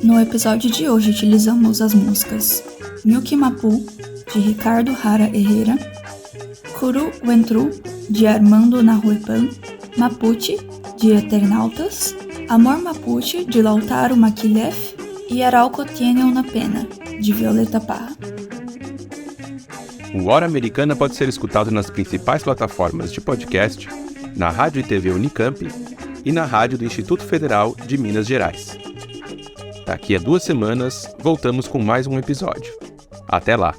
No episódio de hoje utilizamos as músicas Nyuki Mapu, de Ricardo Hara Herrera, Kuru Wentru, de Armando Nahuepan, Mapuche, de Eternautas, Amor Mapuche, de Lautaro Maquilhef e Arauco Tiene Una Pena, de Violeta Parra. O Hora Americana pode ser escutado nas principais plataformas de podcast, na Rádio e TV Unicamp e na Rádio do Instituto Federal de Minas Gerais. Daqui a 2 semanas, voltamos com mais um episódio. Até lá!